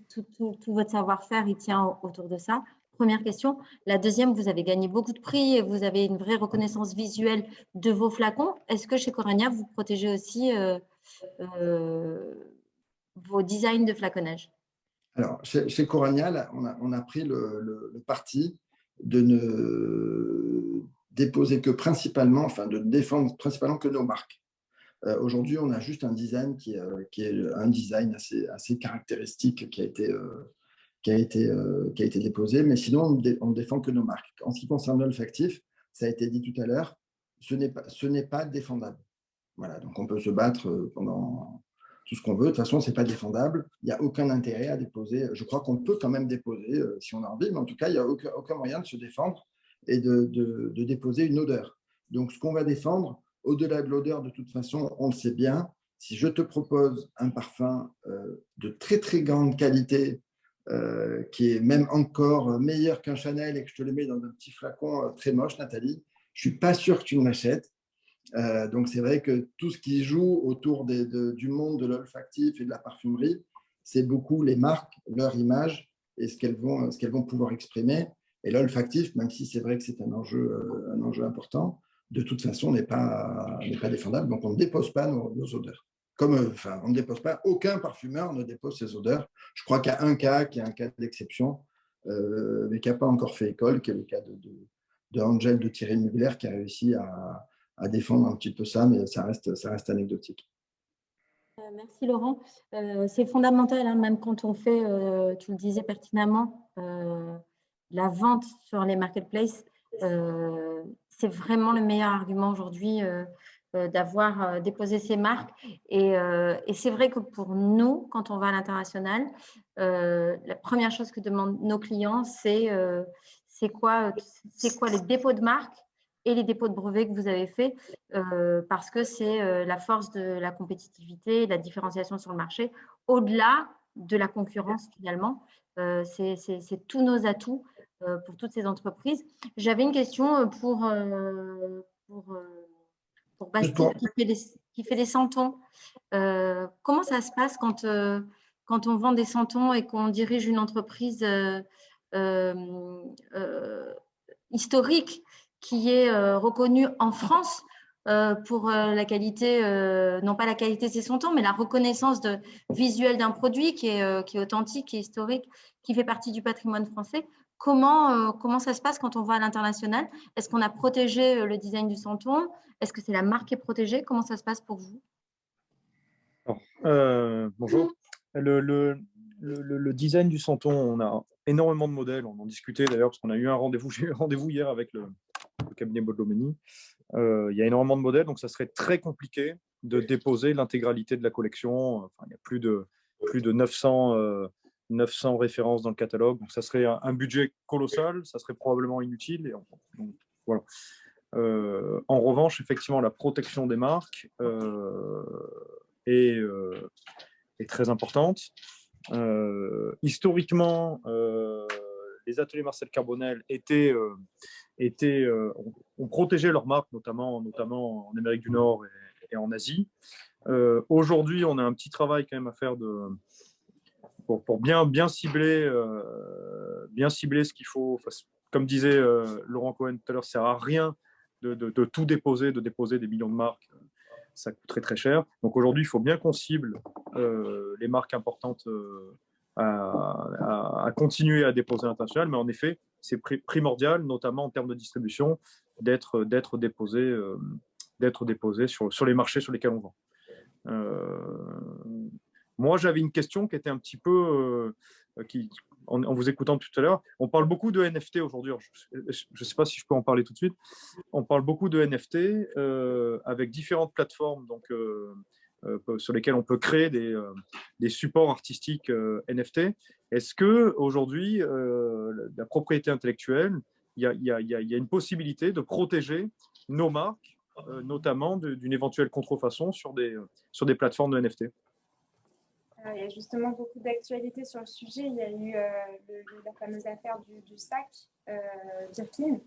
tout votre savoir-faire, il tient autour de ça. Première question. La deuxième, vous avez gagné beaucoup de prix et vous avez une vraie reconnaissance visuelle de vos flacons. Est-ce que chez Corania, vous protégez aussi vos designs de flaconnage? Alors, chez Corania, on a pris le parti de ne déposer que principalement, enfin de défendre principalement que nos marques. Aujourd'hui, on a juste un design qui est un design assez caractéristique qui a été déposé, mais sinon, on ne défend que nos marques. En ce qui concerne l'olfactif, ça a été dit tout à l'heure, ce n'est pas défendable. Voilà, donc on peut se battre pendant tout ce qu'on veut. De toute façon, ce n'est pas défendable. Il n'y a aucun intérêt à déposer. Je crois qu'on peut quand même déposer si on a envie, mais en tout cas, il n'y a aucun moyen de se défendre et de déposer une odeur. Donc, ce qu'on va défendre, au-delà de l'odeur, de toute façon, on le sait bien. Si je te propose un parfum de très, très grande qualité, qui est même encore meilleur qu'un Chanel et que je te le mets dans un petit flacon très moche, Nathalie, je ne suis pas sûr que tu me l'achètes. Donc, c'est vrai que tout ce qui joue autour du monde de l'olfactif et de la parfumerie, c'est beaucoup les marques, leur image et ce qu'elles vont pouvoir exprimer. Et l'olfactif, même si c'est vrai que c'est un enjeu important, de toute façon, n'est pas défendable. Donc, on ne dépose pas nos odeurs. On ne dépose pas, aucun parfumeur ne dépose ses odeurs. Je crois qu'il y a un cas qui est un cas d'exception, mais qui n'a pas encore fait école, qui est le cas de Angel de Thierry Mugler, qui a réussi à défendre un petit peu ça, mais ça reste anecdotique. Merci Laurent. C'est fondamental, hein, même quand on fait, tu le disais pertinemment, la vente sur les marketplaces, c'est vraiment le meilleur argument aujourd'hui d'avoir déposé ces marques. Et c'est vrai que pour nous, quand on va à l'international, la première chose que demandent nos clients, c'est quoi les dépôts de marques et les dépôts de brevets que vous avez faits, parce que c'est la force de la compétitivité, de la différenciation sur le marché, au-delà de la concurrence finalement. C'est tous nos atouts pour toutes ces entreprises. J'avais une question pour Bastille qui fait des santons. Comment ça se passe quand on vend des santons et qu'on dirige une entreprise historique qui est reconnue en France pour la qualité, non pas la qualité de ses santons, mais la reconnaissance visuelle d'un produit qui est authentique, qui est historique, qui fait partie du patrimoine français. Comment ça se passe quand on va à l'international? Est-ce qu'on a protégé le design du santon? Est-ce que c'est la marque qui est protégée? Comment ça se passe pour vous? Bonjour. Le design du santon, on a énormément de modèles. On en discutait d'ailleurs parce qu'on a eu un rendez-vous. J'ai eu un rendez-vous hier avec le cabinet Bodomeni. Il y a énormément de modèles, donc ça serait très compliqué de déposer l'intégralité de la collection. Enfin, il y a plus de 900 références dans le catalogue. Donc ça serait un budget colossal, ça serait probablement inutile. Donc, voilà. En revanche, effectivement, la protection des marques est très importante. Historiquement, les ateliers Marcel Carbonel ont protégé leurs marques, notamment en Amérique du Nord et en Asie. Aujourd'hui, on a un petit travail quand même à faire pour bien cibler ce qu'il faut. Enfin, comme disait Laurent Cohen tout à l'heure, ça ne sert à rien de tout déposer, de déposer des millions de marques. Ça coûterait très cher. Donc aujourd'hui, il faut bien qu'on cible les marques importantes à continuer à déposer à l'international. Mais en effet, c'est primordial, notamment en termes de distribution, d'être déposé sur les marchés sur lesquels on vend. Moi, j'avais une question qui était un petit peu... en vous écoutant tout à l'heure, on parle beaucoup de NFT aujourd'hui. Je ne sais pas si je peux en parler tout de suite. On parle beaucoup de NFT avec différentes plateformes sur lesquelles on peut créer des supports artistiques NFT. Est-ce qu'aujourd'hui, la propriété intellectuelle, il y a une possibilité de protéger nos marques, notamment d'une éventuelle contrefaçon sur des plateformes de NFT? Il y a justement beaucoup d'actualités sur le sujet. Il y a eu la fameuse affaire du sac Birkin.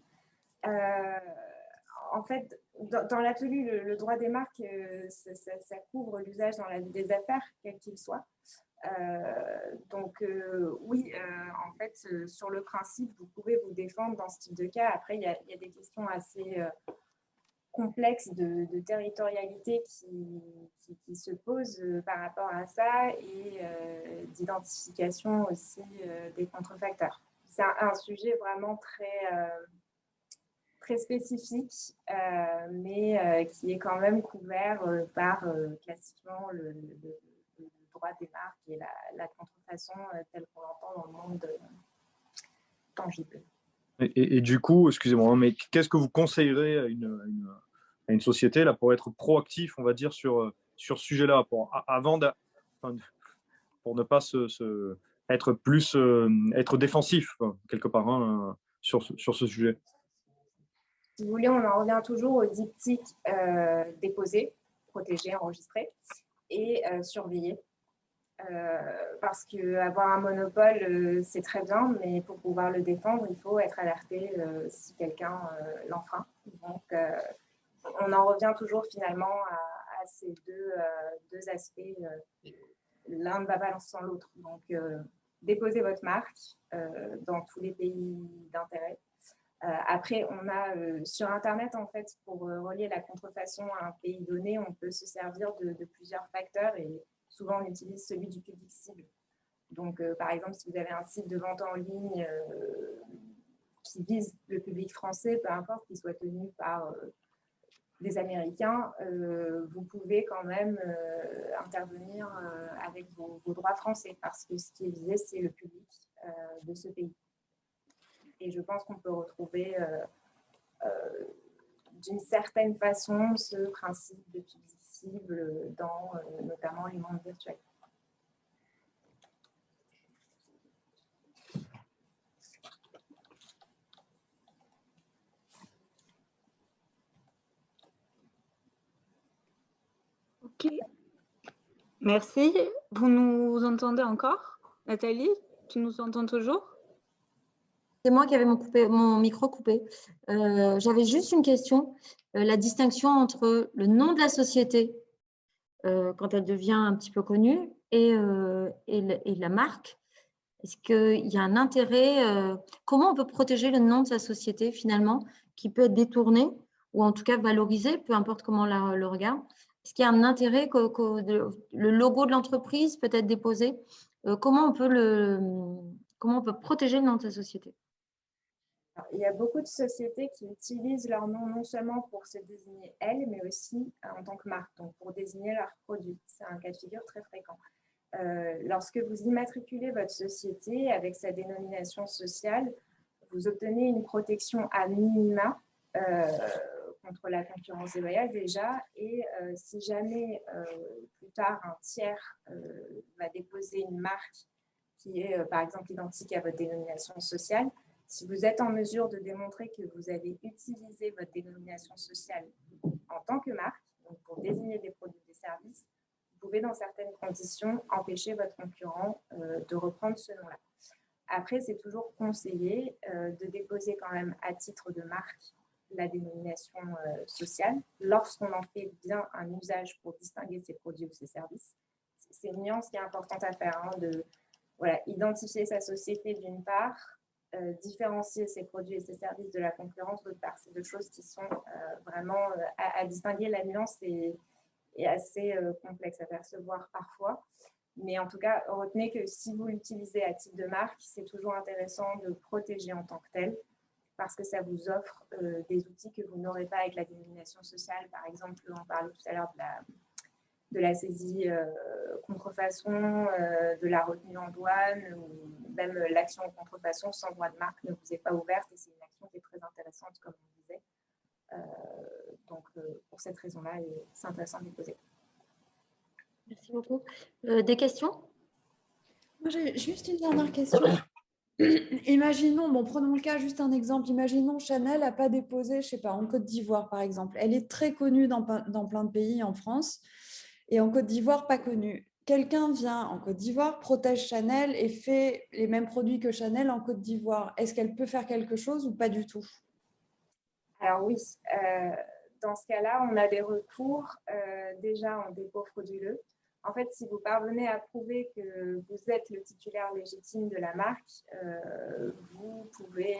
En fait, dans la tenue, le droit des marques, ça couvre l'usage dans la vie des affaires, quel qu'il soit. Donc, oui, en fait, sur le principe, vous pouvez vous défendre dans ce type de cas. Après, il y a des questions assez complexe de territorialité qui se pose par rapport à ça et d'identification aussi des contrefacteurs. C'est un sujet vraiment très spécifique, mais qui est quand même couvert par classiquement le droit des marques et la contrefaçon telle qu'on l'entend dans le monde tangible. Et du coup, excusez-moi, mais qu'est-ce que vous conseillerez à une société là, pour être proactif, on va dire, sur ce sujet-là, pour ne pas être défensif, quelque part, sur ce sujet? Si vous voulez, on en revient toujours au diptyque déposer, protéger, enregistrer et surveiller. Parce qu'avoir un monopole, c'est très bien, mais pour pouvoir le défendre, il faut être alerté si quelqu'un l'enfreint. Donc, on en revient toujours finalement à ces deux aspects. L'un ne va pas sans l'autre. Donc, déposez votre marque dans tous les pays d'intérêt. Après, on a sur Internet, en fait, pour relier la contrefaçon à un pays donné, on peut se servir de plusieurs facteurs et souvent, on utilise celui du public cible. Donc, par exemple, si vous avez un site de vente en ligne qui vise le public français, peu importe qu'il soit tenu par des Américains, vous pouvez quand même intervenir avec vos droits français parce que ce qui est visé, c'est le public de ce pays. Et je pense qu'on peut retrouver d'une certaine façon ce principe de public cible dans notamment les mondes virtuels. Ok, merci. Vous nous entendez encore? Nathalie, tu nous entends toujours? C'est moi qui avais mon micro coupé. J'avais juste une question. La distinction entre le nom de la société, quand elle devient un petit peu connue, et la marque. Est-ce qu'il y a un intérêt comment on peut protéger le nom de sa société, finalement, qui peut être détourné, ou en tout cas valorisé, peu importe comment on le regarde? Est-ce qu'il y a un intérêt que le logo de l'entreprise peut être déposé? Comment on peut protéger le nom de sa société? Alors, il y a beaucoup de sociétés qui utilisent leur nom non seulement pour se désigner elles, mais aussi en tant que marque, donc pour désigner leurs produits. C'est un cas de figure très fréquent. Lorsque vous immatriculez votre société avec sa dénomination sociale, vous obtenez une protection à minima contre la concurrence déloyale déjà, et si jamais plus tard un tiers va déposer une marque qui est par exemple identique à votre dénomination sociale, si vous êtes en mesure de démontrer que vous avez utilisé votre dénomination sociale en tant que marque, donc pour désigner des produits et des services, vous pouvez, dans certaines conditions, empêcher votre concurrent de reprendre ce nom-là. Après, c'est toujours conseillé de déposer quand même à titre de marque la dénomination sociale lorsqu'on en fait bien un usage pour distinguer ses produits ou ses services. C'est une nuance qui est importante à faire, de identifier sa société d'une part, différencier ses produits et ses services de la concurrence d'autre part. C'est deux choses qui sont vraiment à distinguer. La nuance est assez complexe à percevoir parfois. Mais en tout cas, retenez que si vous l'utilisez à titre de marque, c'est toujours intéressant de protéger en tant que tel, parce que ça vous offre des outils que vous n'aurez pas avec la dénomination sociale. Par exemple, on parlait tout à l'heure de la saisie contrefaçon, de la retenue en douane, ou même l'action en contrefaçon sans droit de marque ne vous est pas ouverte, et c'est une action qui est très intéressante, comme on disait. Donc, pour cette raison-là, c'est intéressant de les poser. Merci beaucoup. Des questions? Moi, j'ai juste une dernière question. Imaginons, prenons le cas, juste un exemple. Imaginons Chanel n'a pas déposé, je ne sais pas, en Côte d'Ivoire, par exemple. Elle est très connue dans plein de pays en France, et en Côte d'Ivoire, pas connue. Quelqu'un vient en Côte d'Ivoire, protège Chanel et fait les mêmes produits que Chanel en Côte d'Ivoire. Est-ce qu'elle peut faire quelque chose ou pas du tout? Alors oui, dans ce cas-là, on a des recours déjà en dépôt frauduleux. En fait, si vous parvenez à prouver que vous êtes le titulaire légitime de la marque, vous pouvez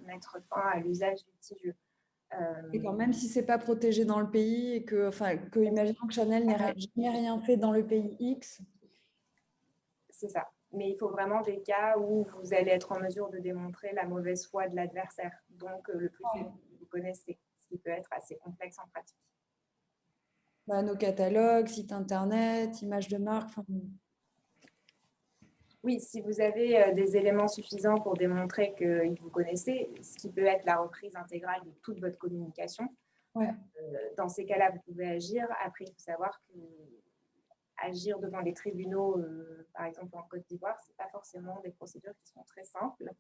mettre fin à l'usage litigieux. Et quand même, si ce n'est pas protégé dans le pays et que imaginons que Chanel n'ait jamais rien fait dans le pays X. C'est ça. Mais il faut vraiment des cas où vous allez être en mesure de démontrer la mauvaise foi de l'adversaire. Donc, le plus souvent, vous connaissez, ce qui peut être assez complexe en pratique. Nos catalogues, sites internet, images de marque. Oui, si vous avez des éléments suffisants pour démontrer que vous connaissez, ce qui peut être la reprise intégrale de toute votre communication, dans ces cas-là, vous pouvez agir. Après, il faut savoir que agir devant les tribunaux, par exemple en Côte d'Ivoire, ce n'est pas forcément des procédures qui sont très simples.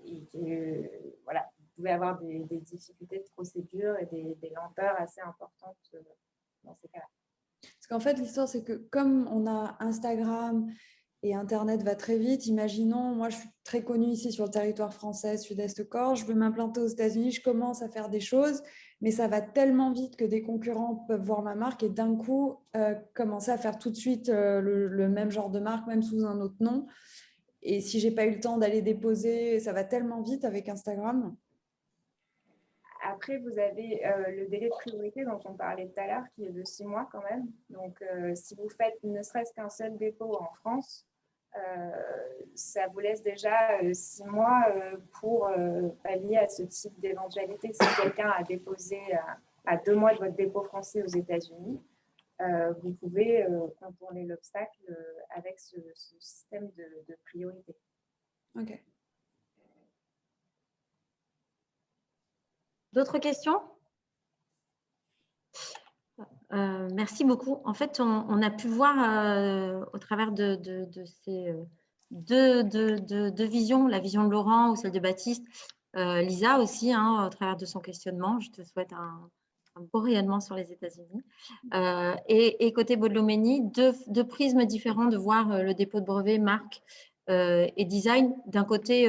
Et que, vous pouvez avoir des difficultés de procédure et des lenteurs assez importantes dans ces cas-là. Parce qu'en fait, l'histoire, c'est que comme on a Instagram et Internet va très vite, imaginons, moi, je suis très connue ici sur le territoire français, Sud-Est Corse, je veux m'implanter aux États-Unis, je commence à faire des choses, mais ça va tellement vite que des concurrents peuvent voir ma marque et d'un coup, commencer à faire tout de suite le même genre de marque, même sous un autre nom. Et si je n'ai pas eu le temps d'aller déposer, ça va tellement vite avec Instagram. Après, vous avez le délai de priorité dont on parlait tout à l'heure, qui est de 6 mois quand même. Donc, si vous faites ne serait-ce qu'un seul dépôt en France, ça vous laisse déjà 6 mois pour pallier à ce type d'éventualité. Si quelqu'un a déposé à 2 mois de votre dépôt français aux États-Unis, vous pouvez contourner l'obstacle avec ce système de priorité. Ok. D'autres questions? Merci beaucoup. En fait, on a pu voir au travers de ces deux visions, la vision de Laurent ou celle de Baptiste, Lisa aussi, au travers de son questionnement. Je te souhaite un beau rayonnement sur les États-Unis. Et côté Baudelomeni, deux prismes différents de voir le dépôt de brevet, marque et design. D'un côté,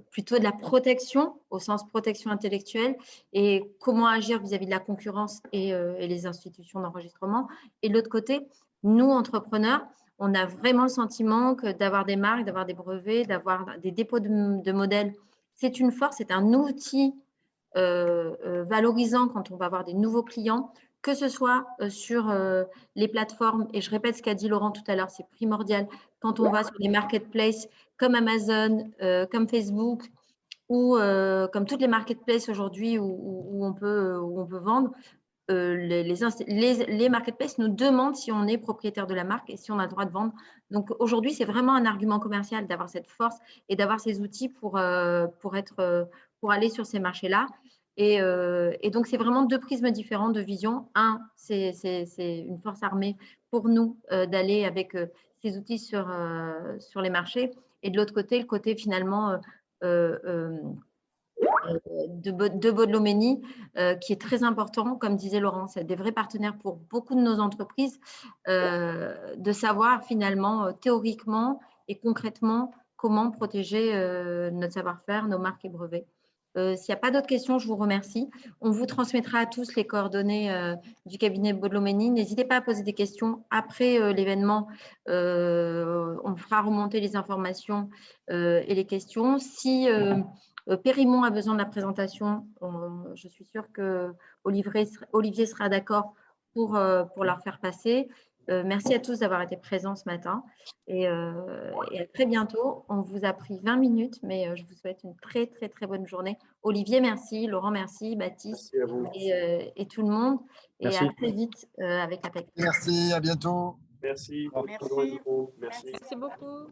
plutôt de la protection, au sens protection intellectuelle, et comment agir vis-à-vis de la concurrence et les institutions d'enregistrement. Et de l'autre côté, nous, entrepreneurs, on a vraiment le sentiment que d'avoir des marques, d'avoir des brevets, d'avoir des dépôts de modèles, c'est une force, c'est un outil valorisant quand on va avoir des nouveaux clients, que ce soit sur les plateformes, et je répète ce qu'a dit Laurent tout à l'heure, c'est primordial, quand on va sur les marketplaces comme Amazon, comme Facebook, ou comme toutes les marketplaces aujourd'hui où on peut vendre, les marketplaces nous demandent si on est propriétaire de la marque et si on a le droit de vendre. Donc aujourd'hui, c'est vraiment un argument commercial d'avoir cette force et d'avoir ces outils pour aller sur ces marchés-là. Et donc, c'est vraiment deux prismes différents de vision. Un, c'est une force armée pour nous d'aller avec ces outils sur les marchés. Et de l'autre côté, le côté finalement de Bodloménie, qui est très important, comme disait Laurent, c'est des vrais partenaires pour beaucoup de nos entreprises, de savoir finalement, théoriquement et concrètement, comment protéger notre savoir-faire, nos marques et brevets. S'il n'y a pas d'autres questions, je vous remercie. On vous transmettra à tous les coordonnées du cabinet Bodloménie. N'hésitez pas à poser des questions après l'événement. On fera remonter les informations et les questions. Si Périmont a besoin de la présentation, je suis sûre que Olivier sera d'accord pour leur faire passer. Merci à tous d'avoir été présents ce matin et à très bientôt. On vous a pris 20 minutes, mais je vous souhaite une très, très, très bonne journée. Olivier, merci. Laurent, merci. Baptiste et tout le monde. Et merci. à très vite avec l'APEC. Merci, à bientôt. Merci. Merci. Merci. Merci beaucoup.